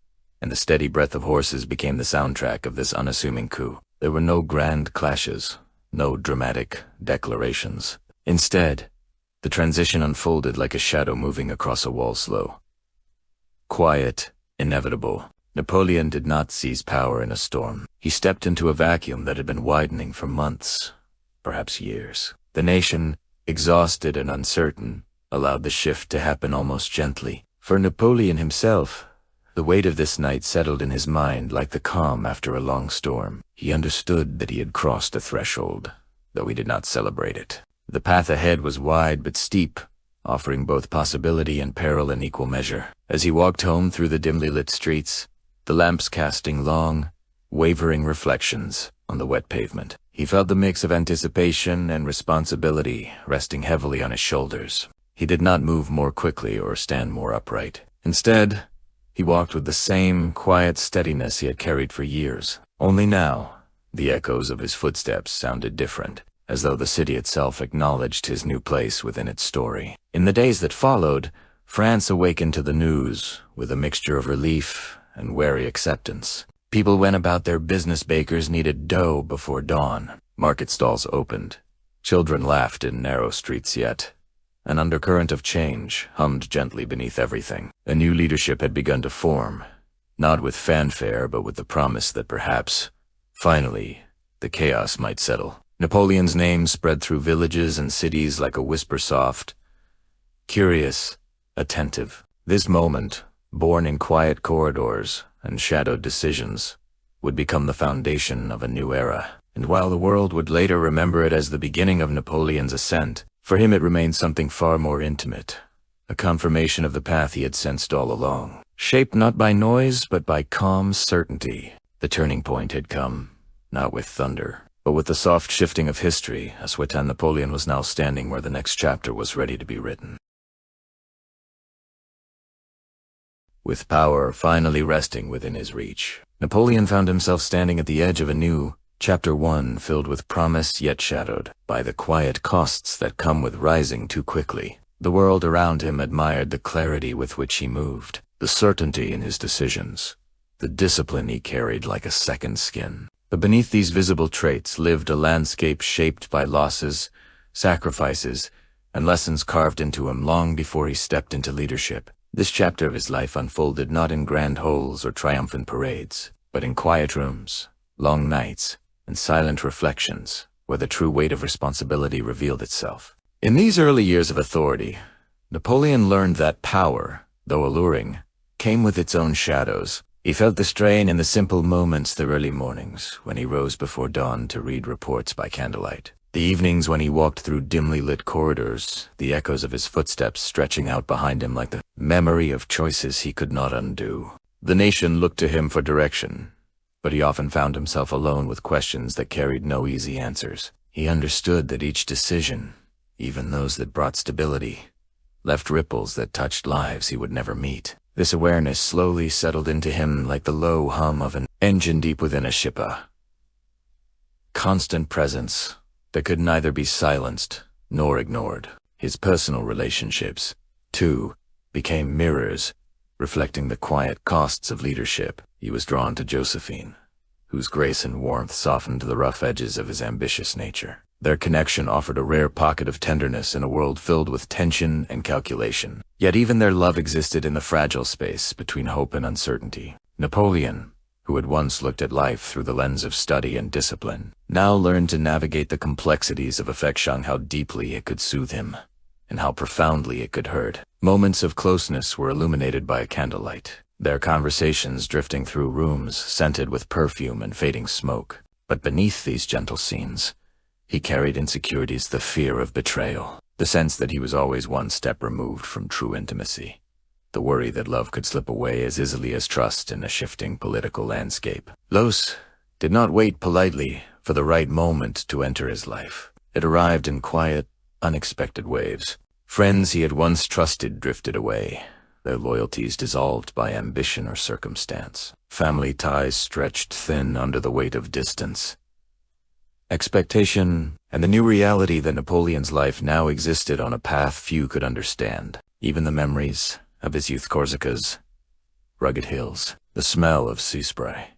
and the steady breath of horses became the soundtrack of this unassuming coup. There were no grand clashes, no dramatic declarations. Instead, the transition unfolded like a shadow moving across a wall slow. Quiet, inevitable. Napoleon did not seize power in a storm. He stepped into a vacuum that had been widening for months, perhaps years. The nation, exhausted and uncertain, allowed the shift to happen almost gently. For Napoleon himself, the weight of this night settled in his mind like the calm after a long storm. He understood that he had crossed a threshold, though he did not celebrate it. The path ahead was wide but steep, offering both possibility and peril in equal measure. As he walked home through the dimly lit streets, the lamps casting long, wavering reflections on the wet pavement, he felt the mix of anticipation and responsibility resting heavily on his shoulders. He did not move more quickly or stand more upright. Instead, he walked with the same quiet steadiness he had carried for years. Only now, the echoes of his footsteps sounded different, as though the city itself acknowledged his new place within its story. In the days that followed, France awakened to the news with a mixture of relief and wary acceptance. People went about their business. Bakers needed dough before dawn. Market stalls opened. Children laughed in narrow streets yet. An undercurrent of change hummed gently beneath everything. A new leadership had begun to form, not with fanfare but with the promise that perhaps, finally, the chaos might settle. Napoleon's name spread through villages and cities like a whisper, soft, curious, attentive. This moment, born in quiet corridors and shadowed decisions, would become the foundation of a new era. And while the world would later remember it as the beginning of Napoleon's ascent, for him it remained something far more intimate, a confirmation of the path he had sensed all along. Shaped not by noise, but by calm certainty, the turning point had come, not with thunder, but with the soft shifting of history, as Sueton Napoleon was now standing where the next chapter was ready to be written. With power finally resting within his reach, Napoleon found himself standing at the edge of a new Chapter 1, filled with promise yet shadowed by the quiet costs that come with rising too quickly. The world around him admired the clarity with which he moved, the certainty in his decisions, the discipline he carried like a second skin. But beneath these visible traits lived a landscape shaped by losses, sacrifices, and lessons carved into him long before he stepped into leadership. This chapter of his life unfolded not in grand halls or triumphant parades, but in quiet rooms, long nights, and silent reflections, where the true weight of responsibility revealed itself. In these early years of authority, Napoleon learned that power, though alluring, came with its own shadows. He felt the strain in the simple moments, the early mornings, when he rose before dawn to read reports by candlelight. The evenings when he walked through dimly lit corridors, the echoes of his footsteps stretching out behind him like the memory of choices he could not undo. The nation looked to him for direction, but he often found himself alone with questions that carried no easy answers. He understood that each decision, even those that brought stability, left ripples that touched lives he would never meet. This awareness slowly settled into him like the low hum of an engine deep within a ship, a constant presence that could neither be silenced nor ignored. His personal relationships, too, became mirrors, reflecting the quiet costs of leadership. He was drawn to Josephine, whose grace and warmth softened the rough edges of his ambitious nature. Their connection offered a rare pocket of tenderness in a world filled with tension and calculation. Yet even their love existed in the fragile space between hope and uncertainty. Napoleon, who had once looked at life through the lens of study and discipline, now learned to navigate the complexities of affection, how deeply it could soothe him, and how profoundly it could hurt. Moments of closeness were illuminated by a candlelight, their conversations drifting through rooms scented with perfume and fading smoke. But beneath these gentle scenes, he carried insecurities, the fear of betrayal, the sense that he was always one step removed from true intimacy, the worry that love could slip away as easily as trust in a shifting political landscape. Los did not wait politely for the right moment to enter his life. It arrived in quiet, unexpected waves. Friends he had once trusted drifted away, their loyalties dissolved by ambition or circumstance. Family ties stretched thin under the weight of distance, expectation, and the new reality that Napoleon's life now existed on a path few could understand. Even the memories of his youth, Corsica's rugged hills, the smell of sea spray,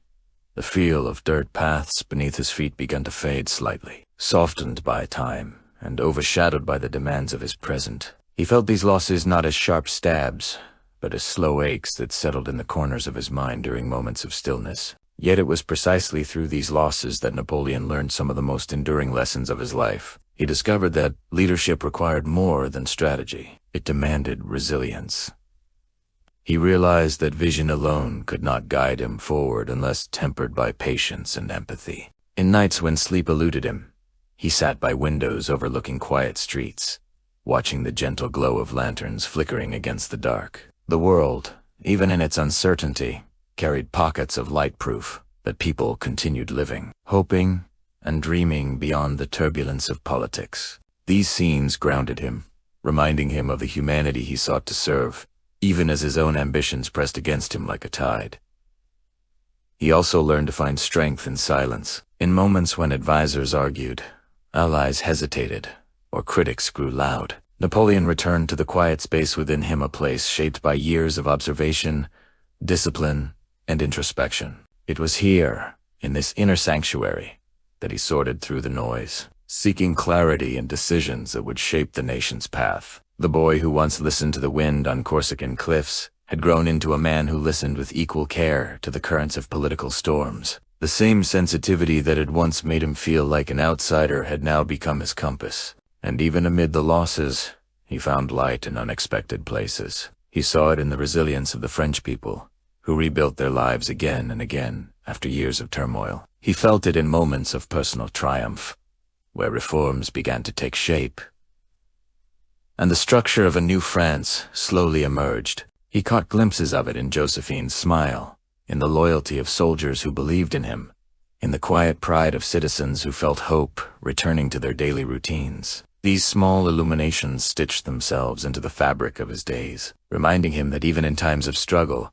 the feel of dirt paths beneath his feet began to fade slightly, softened by time and overshadowed by the demands of his present. He felt these losses not as sharp stabs, but as slow aches that settled in the corners of his mind during moments of stillness. Yet it was precisely through these losses that Napoleon learned some of the most enduring lessons of his life. He discovered that leadership required more than strategy. It demanded resilience. He realized that vision alone could not guide him forward unless tempered by patience and empathy. In nights when sleep eluded him, he sat by windows overlooking quiet streets, watching the gentle glow of lanterns flickering against the dark. The world, even in its uncertainty, carried pockets of light, proof that people continued living, hoping, and dreaming beyond the turbulence of politics. These scenes grounded him, reminding him of the humanity he sought to serve, even as his own ambitions pressed against him like a tide. He also learned to find strength in silence. In moments when advisors argued, allies hesitated, or critics grew loud, Napoleon returned to the quiet space within him, a place shaped by years of observation, discipline, and introspection. It was here, in this inner sanctuary, that he sorted through the noise, seeking clarity and decisions that would shape the nation's path. The boy who once listened to the wind on Corsican cliffs had grown into a man who listened with equal care to the currents of political storms. The same sensitivity that had once made him feel like an outsider had now become his compass. And even amid the losses, he found light in unexpected places. He saw it in the resilience of the French people, who rebuilt their lives again and again after years of turmoil. He felt it in moments of personal triumph, where reforms began to take shape, and the structure of a new France slowly emerged. He caught glimpses of it in Josephine's smile, in the loyalty of soldiers who believed in him, in the quiet pride of citizens who felt hope returning to their daily routines. These small illuminations stitched themselves into the fabric of his days, reminding him that even in times of struggle,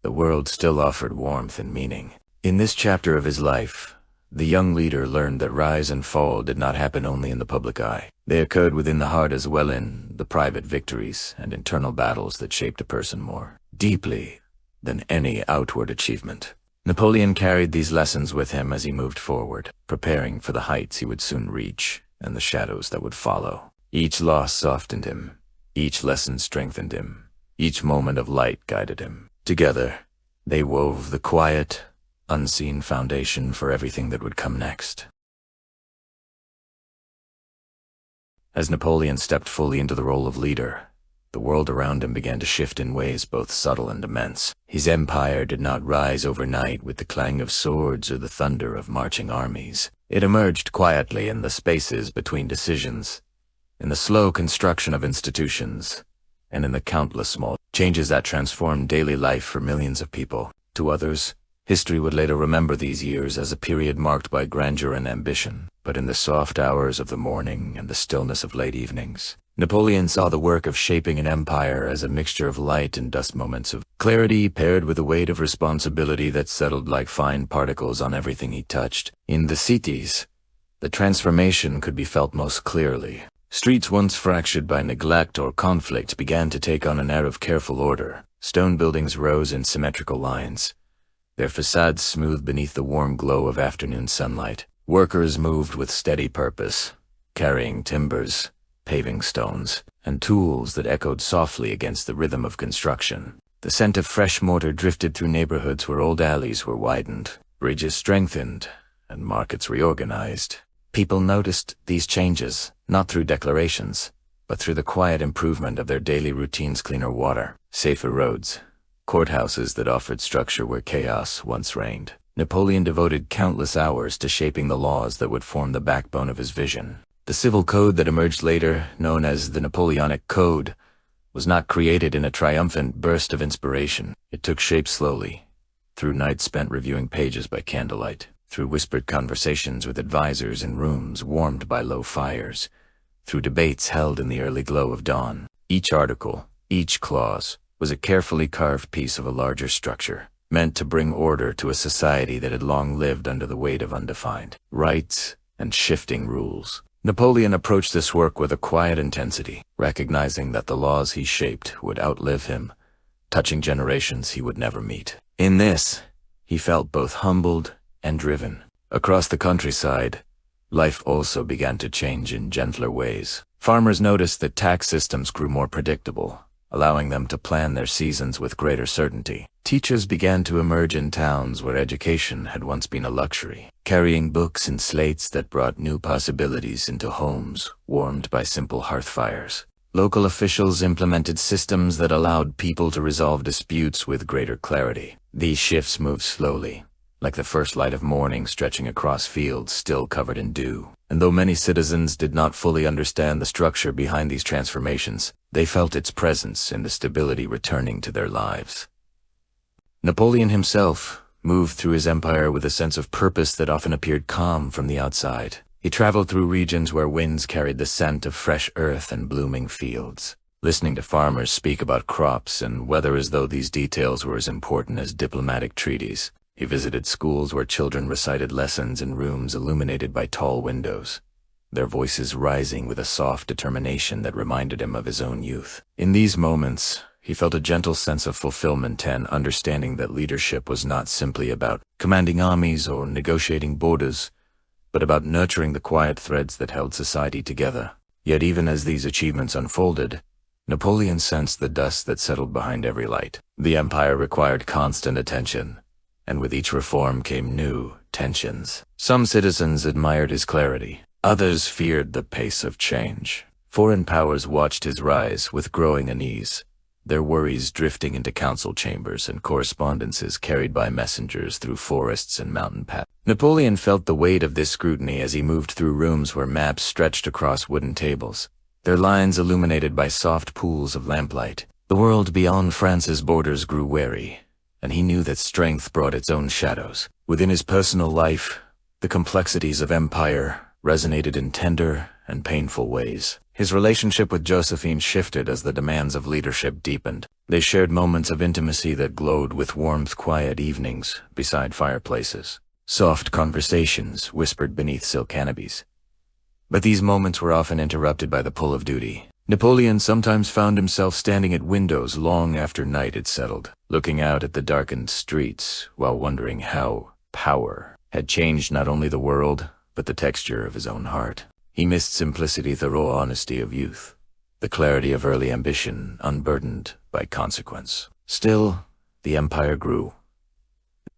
the world still offered warmth and meaning. In this chapter of his life, the young leader learned that rise and fall did not happen only in the public eye. They occurred within the heart as well, in the private victories and internal battles that shaped a person more deeply than any outward achievement. Napoleon carried these lessons with him as he moved forward, preparing for the heights he would soon reach and the shadows that would follow. Each loss softened him, each lesson strengthened him, each moment of light guided him. Together, they wove the quiet, unseen foundation for everything that would come next. As Napoleon stepped fully into the role of leader, the world around him began to shift in ways both subtle and immense. His empire did not rise overnight with the clang of swords or the thunder of marching armies. It emerged quietly in the spaces between decisions, in the slow construction of institutions, and in the countless small changes that transformed daily life for millions of people. To others, history would later remember these years as a period marked by grandeur and ambition. But in the soft hours of the morning and the stillness of late evenings, Napoleon saw the work of shaping an empire as a mixture of light and dust, moments of clarity paired with a weight of responsibility that settled like fine particles on everything he touched. In the cities, the transformation could be felt most clearly. Streets once fractured by neglect or conflict began to take on an air of careful order. Stone buildings rose in symmetrical lines, their facades smooth beneath the warm glow of afternoon sunlight. Workers moved with steady purpose, carrying timbers, paving stones, and tools that echoed softly against the rhythm of construction. The scent of fresh mortar drifted through neighborhoods where old alleys were widened, bridges strengthened, and markets reorganized. People noticed these changes, not through declarations, but through the quiet improvement of their daily routines: cleaner water, safer roads, courthouses that offered structure where chaos once reigned. Napoleon devoted countless hours to shaping the laws that would form the backbone of his vision. The civil code that emerged later, known as the Napoleonic Code, was not created in a triumphant burst of inspiration. It took shape slowly, through nights spent reviewing pages by candlelight, through whispered conversations with advisors in rooms warmed by low fires, through debates held in the early glow of dawn. Each article, each clause, was a carefully carved piece of a larger structure, meant to bring order to a society that had long lived under the weight of undefined rights and shifting rules. Napoleon approached this work with a quiet intensity, recognizing that the laws he shaped would outlive him, touching generations he would never meet. In this, he felt both humbled and driven. Across the countryside, life also began to change in gentler ways. Farmers noticed that tax systems grew more predictable, allowing them to plan their seasons with greater certainty. Teachers began to emerge in towns where education had once been a luxury, carrying books and slates that brought new possibilities into homes warmed by simple hearth fires. Local officials implemented systems that allowed people to resolve disputes with greater clarity. These shifts moved slowly, like the first light of morning stretching across fields still covered in dew. And though many citizens did not fully understand the structure behind these transformations, they felt its presence in the stability returning to their lives. Napoleon himself moved through his empire with a sense of purpose that often appeared calm from the outside. He traveled through regions where winds carried the scent of fresh earth and blooming fields, listening to farmers speak about crops and weather as though these details were as important as diplomatic treaties. He visited schools where children recited lessons in rooms illuminated by tall windows, their voices rising with a soft determination that reminded him of his own youth. In these moments, he felt a gentle sense of fulfillment and understanding that leadership was not simply about commanding armies or negotiating borders, but about nurturing the quiet threads that held society together. Yet even as these achievements unfolded, Napoleon sensed the dust that settled behind every light. The empire required constant attention, and with each reform came new tensions. Some citizens admired his clarity, others feared the pace of change. Foreign powers watched his rise with growing unease, their worries drifting into council chambers and correspondences carried by messengers through forests and mountain paths. Napoleon felt the weight of this scrutiny as he moved through rooms where maps stretched across wooden tables, their lines illuminated by soft pools of lamplight. The world beyond France's borders grew wary, and he knew that strength brought its own shadows. Within his personal life, the complexities of empire resonated in tender and painful ways. His relationship with Josephine shifted as the demands of leadership deepened. They shared moments of intimacy that glowed with warmth, quiet evenings beside fireplaces, soft conversations whispered beneath silk canopies. But these moments were often interrupted by the pull of duty. Napoleon sometimes found himself standing at windows long after night had settled, looking out at the darkened streets while wondering how power had changed not only the world, but the texture of his own heart. He missed simplicity, the raw honesty of youth, the clarity of early ambition unburdened by consequence. Still, the empire grew.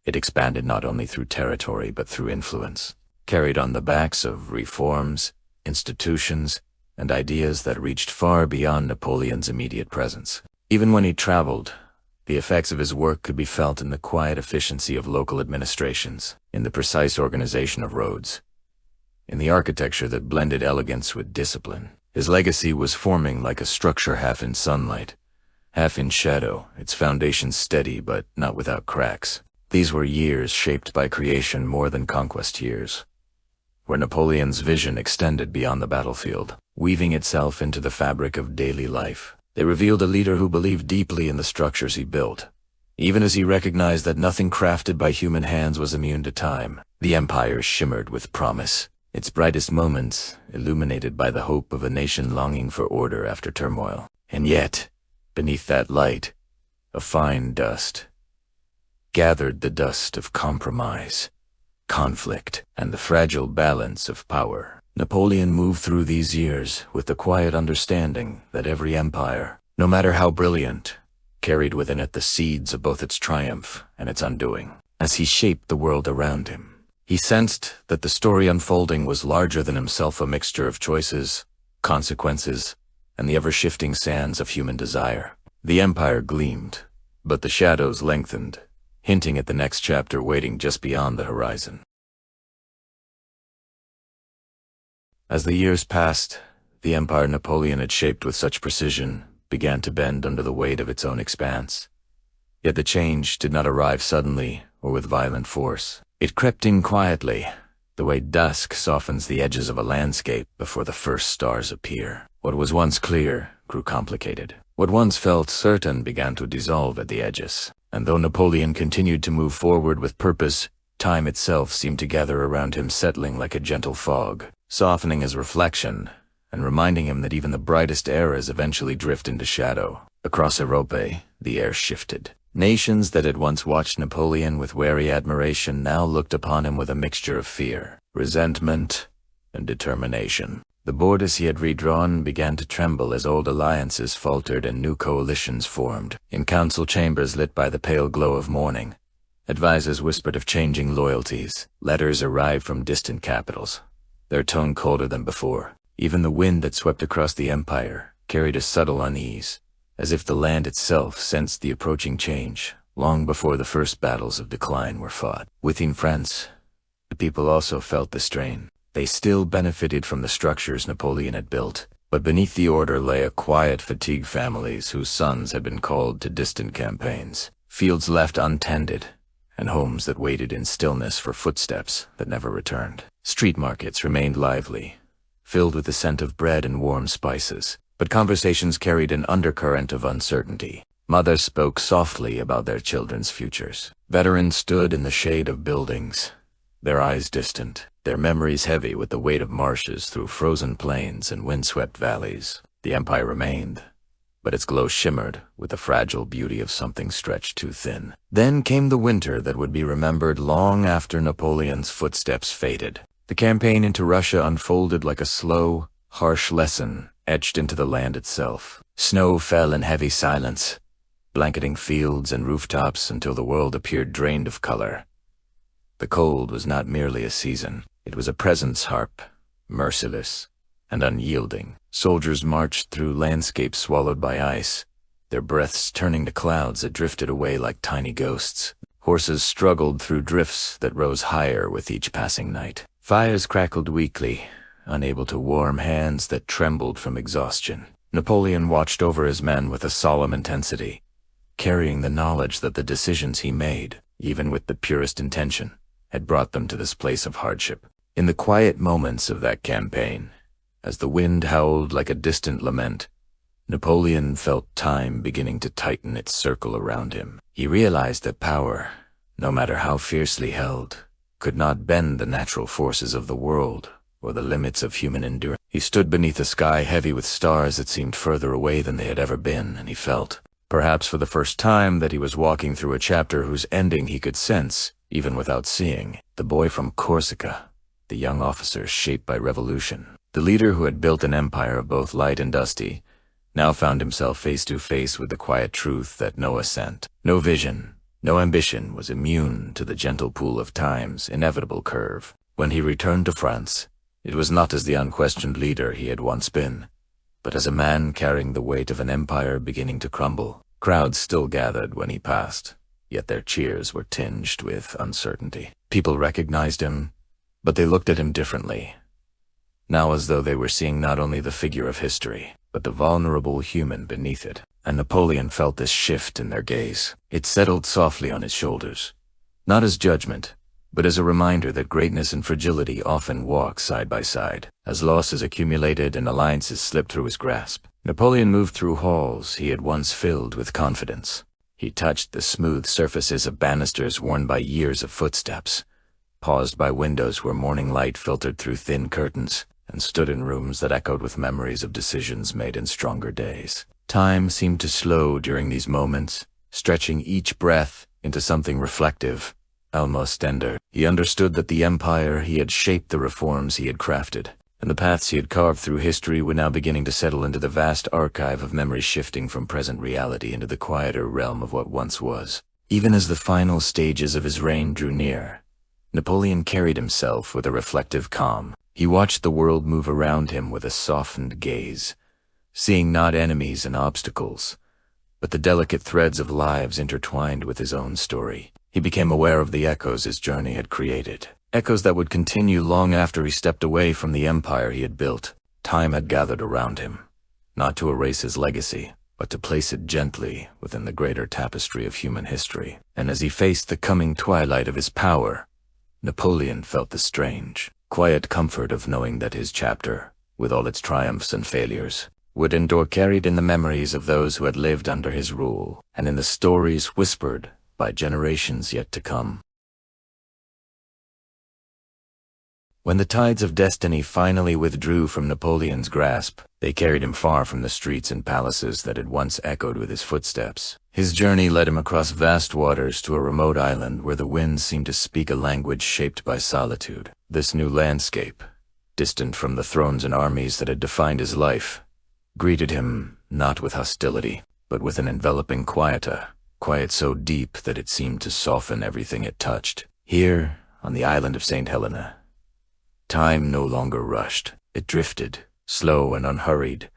It expanded not only through territory but through influence, carried on the backs of reforms, institutions, and ideas that reached far beyond Napoleon's immediate presence. Even when he traveled, the effects of his work could be felt in the quiet efficiency of local administrations, in the precise organization of roads, in the architecture that blended elegance with discipline. His legacy was forming like a structure half in sunlight, half in shadow, its foundation steady but not without cracks. These were years shaped by creation more than conquest years, where Napoleon's vision extended beyond the battlefield, weaving itself into the fabric of daily life. They revealed a leader who believed deeply in the structures he built, even as he recognized that nothing crafted by human hands was immune to time. The empire shimmered with promise, its brightest moments illuminated by the hope of a nation longing for order after turmoil. And yet, beneath that light, a fine dust gathered, the dust of compromise, conflict, and the fragile balance of power. Napoleon moved through these years with the quiet understanding that every empire, no matter how brilliant, carried within it the seeds of both its triumph and its undoing. As he shaped the world around him, he sensed that the story unfolding was larger than himself, a mixture of choices, consequences, and the ever-shifting sands of human desire. The empire gleamed, but the shadows lengthened, hinting at the next chapter waiting just beyond the horizon. As the years passed, the empire Napoleon had shaped with such precision began to bend under the weight of its own expanse. Yet the change did not arrive suddenly or with violent force. It crept in quietly, the way dusk softens the edges of a landscape before the first stars appear. What was once clear grew complicated. What once felt certain began to dissolve at the edges. And though Napoleon continued to move forward with purpose, time itself seemed to gather around him, settling like a gentle fog, softening his reflection and reminding him that even the brightest eras eventually drift into shadow. Across Europe, the air shifted. Nations that had once watched Napoleon with wary admiration now looked upon him with a mixture of fear, resentment, and determination. The borders he had redrawn began to tremble as old alliances faltered and new coalitions formed. In council chambers lit by the pale glow of morning, advisors whispered of changing loyalties. Letters arrived from distant capitals, their tone colder than before. Even the wind that swept across the empire carried a subtle unease, as if the land itself sensed the approaching change long before the first battles of decline were fought. Within France, the people also felt the strain. They still benefited from the structures Napoleon had built, but beneath the order lay a quiet, fatigued families whose sons had been called to distant campaigns, fields left untended, and homes that waited in stillness for footsteps that never returned. Street markets remained lively, filled with the scent of bread and warm spices, but conversations carried an undercurrent of uncertainty. Mothers spoke softly about their children's futures. Veterans stood in the shade of buildings, their eyes distant, their memories heavy with the weight of marshes through frozen plains and windswept valleys. The empire remained, but its glow shimmered with the fragile beauty of something stretched too thin. Then came the winter that would be remembered long after Napoleon's footsteps faded. The campaign into Russia unfolded like a slow, harsh lesson etched into the land itself. Snow fell in heavy silence, blanketing fields and rooftops until the world appeared drained of color. The cold was not merely a season. It was a presence harp, merciless and unyielding. Soldiers marched through landscapes swallowed by ice, their breaths turning to clouds that drifted away like tiny ghosts. Horses struggled through drifts that rose higher with each passing night. Fires crackled weakly, unable to warm hands that trembled from exhaustion. Napoleon watched over his men with a solemn intensity, carrying the knowledge that the decisions he made, even with the purest intention, had brought them to this place of hardship. In the quiet moments of that campaign, as the wind howled like a distant lament, Napoleon felt time beginning to tighten its circle around him. He realized that power, no matter how fiercely held, could not bend the natural forces of the world or the limits of human endurance. He stood beneath a sky heavy with stars that seemed further away than they had ever been, and he felt, perhaps for the first time, that he was walking through a chapter whose ending he could sense, even without seeing. The boy from Corsica, the young officer shaped by revolution, the leader who had built an empire of both light and dusty, now found himself face to face with the quiet truth that no ascent, no vision, no ambition was immune to the gentle pool of time's inevitable curve. When he returned to France, it was not as the unquestioned leader he had once been, but as a man carrying the weight of an empire beginning to crumble. Crowds still gathered when he passed, yet their cheers were tinged with uncertainty. People recognized him, but they looked at him differently. now as though they were seeing not only the figure of history, but the vulnerable human beneath it. And Napoleon felt this shift in their gaze. It settled softly on his shoulders, not as judgment, but as a reminder that greatness and fragility often walk side by side. As losses accumulated and alliances slipped through his grasp, Napoleon moved through halls he had once filled with confidence. He touched the smooth surfaces of banisters worn by years of footsteps, paused by windows where morning light filtered through thin curtains, and stood in rooms that echoed with memories of decisions made in stronger days. Time seemed to slow during these moments, stretching each breath into something reflective, almost tender. He understood that the empire he had shaped, the reforms he had crafted, and the paths he had carved through history were now beginning to settle into the vast archive of memories, shifting from present reality into the quieter realm of what once was. Even as the final stages of his reign drew near, Napoleon carried himself with a reflective calm. He watched the world move around him with a softened gaze, seeing not enemies and obstacles, but the delicate threads of lives intertwined with his own story. He became aware of the echoes his journey had created, echoes that would continue long after he stepped away from the empire he had built. Time had gathered around him, not to erase his legacy, but to place it gently within the greater tapestry of human history. And as he faced the coming twilight of his power, Napoleon felt the strange, quiet comfort of knowing that his chapter, with all its triumphs and failures, would endure, carried in the memories of those who had lived under his rule, and in the stories whispered by generations yet to come. When the tides of destiny finally withdrew from Napoleon's grasp, they carried him far from the streets and palaces that had once echoed with his footsteps. His journey led him across vast waters to a remote island where the winds seemed to speak a language shaped by solitude. This new landscape, distant from the thrones and armies that had defined his life, greeted him not with hostility, but with an enveloping quiet so deep that it seemed to soften everything it touched. Here, on the island of St. Helena, time no longer rushed. It drifted, slow and unhurried,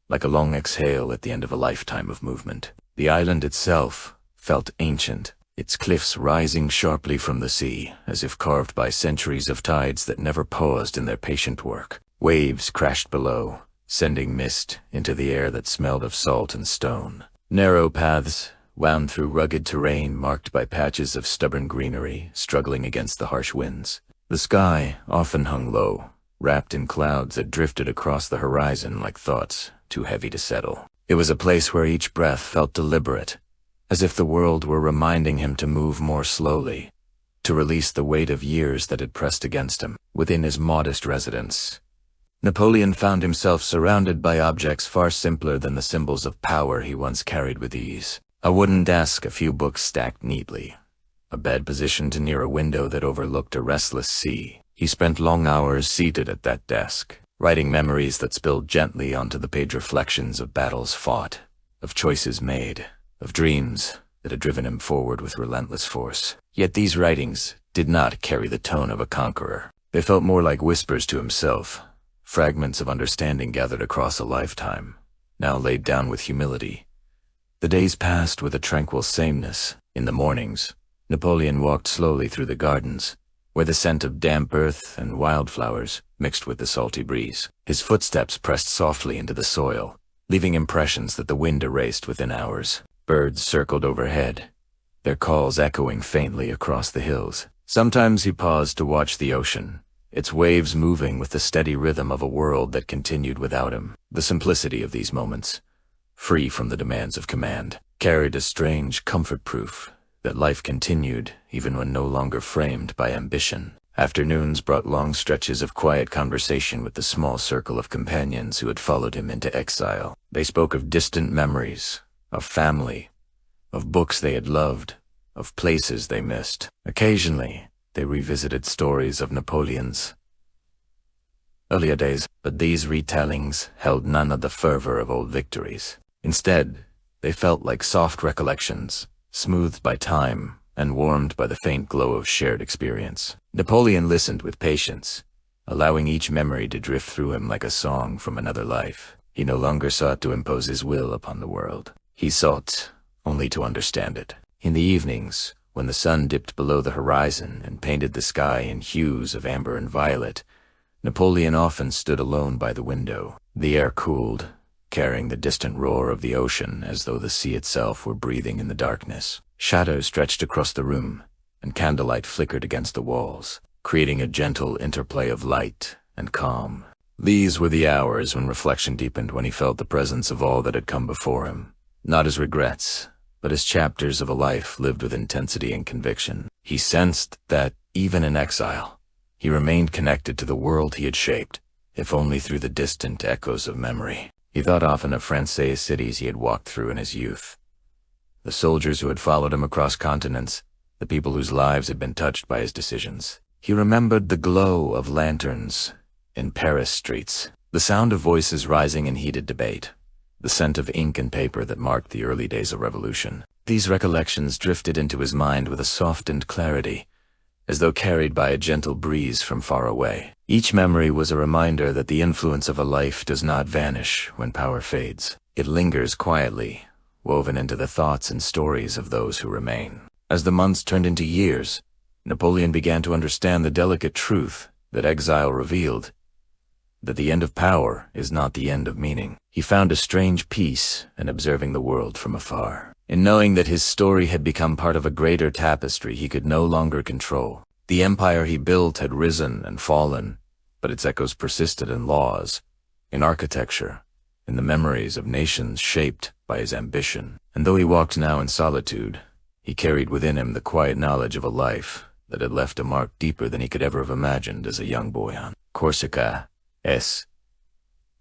like a long exhale at the end of a lifetime of movement. The island itself felt ancient, its cliffs rising sharply from the sea, as if carved by centuries of tides that never paused in their patient work. Waves crashed below, sending mist into the air that smelled of salt and stone. Narrow paths wound through rugged terrain marked by patches of stubborn greenery struggling against the harsh winds. The sky often hung low, wrapped in clouds that drifted across the horizon like thoughts too heavy to settle. It was a place where each breath felt deliberate, as if the world were reminding him to move more slowly, to release the weight of years that had pressed against him. Within his modest residence, Napoleon found himself surrounded by objects far simpler than the symbols of power he once carried with ease. A wooden desk, a few books stacked neatly, a bed positioned near a window that overlooked a restless sea. He spent long hours seated at that desk, writing memories that spilled gently onto the page, reflections of battles fought, of choices made, of dreams that had driven him forward with relentless force. Yet these writings did not carry the tone of a conqueror. They felt more like whispers to himself, fragments of understanding gathered across a lifetime, now laid down with humility. The days passed with a tranquil sameness. In the mornings, Napoleon walked slowly through the gardens, where the scent of damp earth and wildflowers mixed with the salty breeze. His footsteps pressed softly into the soil, leaving impressions that the wind erased within hours. Birds circled overhead, their calls echoing faintly across the hills. Sometimes he paused to watch the ocean, its waves moving with the steady rhythm of a world that continued without him. The simplicity of these moments, free from the demands of command, carried a strange comfort, proof that life continued even when no longer framed by ambition. Afternoons brought long stretches of quiet conversation with the small circle of companions who had followed him into exile. They spoke of distant memories, of family, of books they had loved, of places they missed. Occasionally, they revisited stories of Napoleon's earlier days, but these retellings held none of the fervor of old victories. Instead, they felt like soft recollections, smoothed by time and warmed by the faint glow of shared experience. Napoleon listened with patience, allowing each memory to drift through him like a song from another life. He no longer sought to impose his will upon the world. He sought only to understand it. In the evenings, when the sun dipped below the horizon and painted the sky in hues of amber and violet, Napoleon often stood alone by the window. The air cooled, carrying the distant roar of the ocean as though the sea itself were breathing in the darkness. Shadows stretched across the room, and candlelight flickered against the walls, creating a gentle interplay of light and calm. These were the hours when reflection deepened, when he felt the presence of all that had come before him, not as regrets, but as chapters of a life lived with intensity and conviction. He sensed that, even in exile, he remained connected to the world he had shaped, if only through the distant echoes of memory. He thought often of Francais cities he had walked through in his youth, the soldiers who had followed him across continents, the people whose lives had been touched by his decisions. He remembered the glow of lanterns in Paris streets, the sound of voices rising in heated debate, the scent of ink and paper that marked the early days of revolution. These recollections drifted into his mind with a softened clarity, as though carried by a gentle breeze from far away. Each memory was a reminder that the influence of a life does not vanish when power fades. It lingers quietly, woven into the thoughts and stories of those who remain. As the months turned into years, Napoleon began to understand the delicate truth that exile revealed, that the end of power is not the end of meaning. He found a strange peace in observing the world from afar, in knowing that his story had become part of a greater tapestry he could no longer control. The empire he built had risen and fallen, but its echoes persisted in laws, in architecture, in the memories of nations shaped by his ambition. And though he walked now in solitude, he carried within him the quiet knowledge of a life that had left a mark deeper than he could ever have imagined as a young boy on Corsica's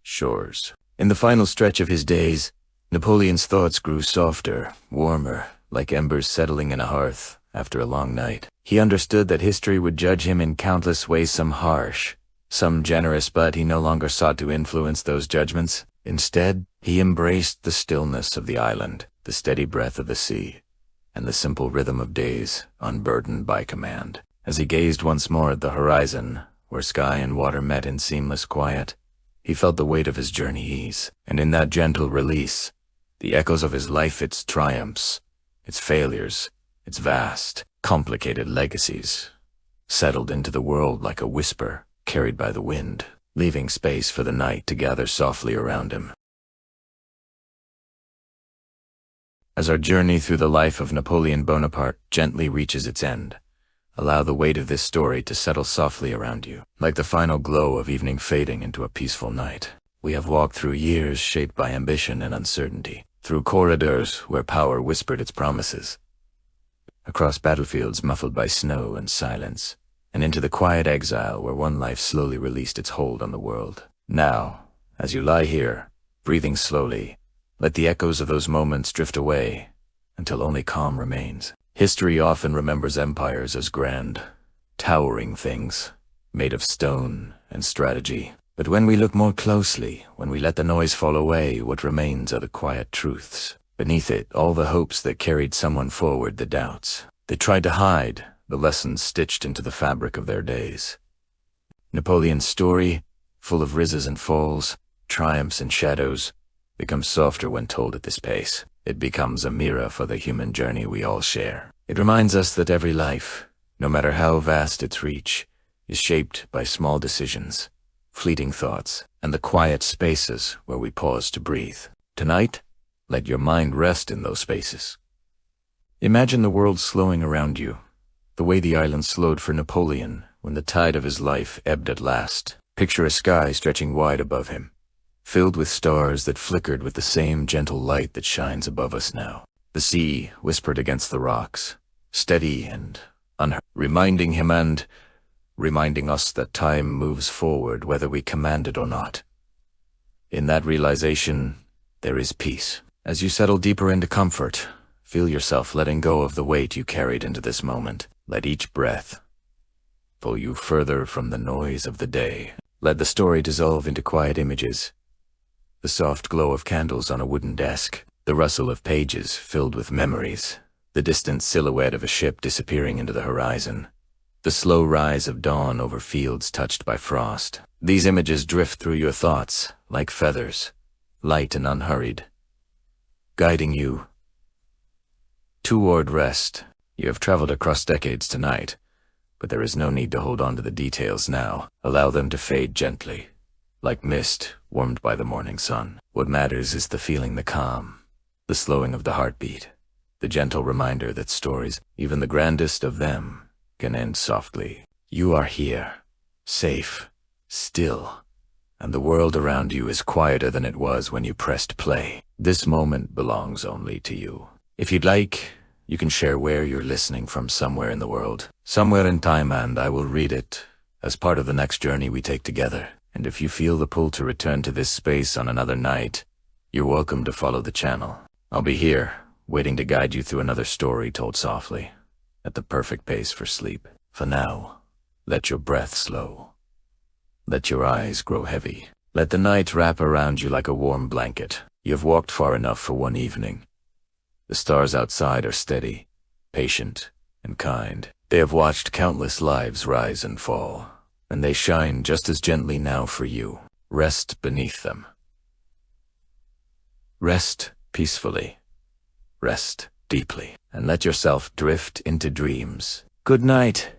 shores. In the final stretch of his days, Napoleon's thoughts grew softer, warmer, like embers settling in a hearth after a long night. He understood that history would judge him in countless ways, some harsh, some generous, but he no longer sought to influence those judgments. Instead, he embraced the stillness of the island, the steady breath of the sea, and the simple rhythm of days unburdened by command. As he gazed once more at the horizon, where sky and water met in seamless quiet, he felt the weight of his journey ease, and in that gentle release, the echoes of his life, its triumphs, its failures, its vast, complicated legacies, settled into the world like a whisper carried by the wind, leaving space for the night to gather softly around him. As our journey through the life of Napoleon Bonaparte gently reaches its end, allow the weight of this story to settle softly around you, like the final glow of evening fading into a peaceful night. We have walked through years shaped by ambition and uncertainty, through corridors where power whispered its promises, across battlefields muffled by snow and silence, and into the quiet exile where one life slowly released its hold on the world. Now, as you lie here, breathing slowly, let the echoes of those moments drift away until only calm remains. History often remembers empires as grand, towering things, made of stone and strategy. But when we look more closely, when we let the noise fall away, what remains are the quiet truths. Beneath it, all the hopes that carried someone forward, the doubts they tried to hide, the lessons stitched into the fabric of their days. Napoleon's story, full of rises and falls, triumphs and shadows, becomes softer when told at this pace. It becomes a mirror for the human journey we all share. It reminds us that every life, no matter how vast its reach, is shaped by small decisions, fleeting thoughts, and the quiet spaces where we pause to breathe. Tonight, let your mind rest in those spaces. Imagine the world slowing around you, the way the island slowed for Napoleon when the tide of his life ebbed at last. Picture a sky stretching wide above him, filled with stars that flickered with the same gentle light that shines above us now. The sea whispered against the rocks, steady and unheard, reminding him and reminding us that time moves forward whether we command it or not. In that realization, there is peace. As you settle deeper into comfort, feel yourself letting go of the weight you carried into this moment. Let each breath pull you further from the noise of the day. Let the story dissolve into quiet images. The soft glow of candles on a wooden desk, the rustle of pages filled with memories, the distant silhouette of a ship disappearing into the horizon, the slow rise of dawn over fields touched by frost. These images drift through your thoughts like feathers, light and unhurried, guiding you toward rest. You have traveled across decades tonight, but there is no need to hold on to the details now. Allow them to fade gently, like mist warmed by the morning sun. What matters is the feeling, the calm, the slowing of the heartbeat, the gentle reminder that stories, even the grandest of them, can end softly. You are here, safe, still, and the world around you is quieter than it was when you pressed play. This moment belongs only to you. If you'd like, you can share where you're listening from, somewhere in the world, somewhere in time, and I will read it as part of the next journey we take together. And if you feel the pull to return to this space on another night, you're welcome to follow the channel. I'll be here, waiting to guide you through another story told softly, at the perfect pace for sleep. For now, let your breath slow. Let your eyes grow heavy. Let the night wrap around you like a warm blanket. You have walked far enough for one evening. The stars outside are steady, patient, and kind. They have watched countless lives rise and fall, and they shine just as gently now for you. Rest beneath them. Rest peacefully. Rest deeply, and let yourself drift into dreams. Good night.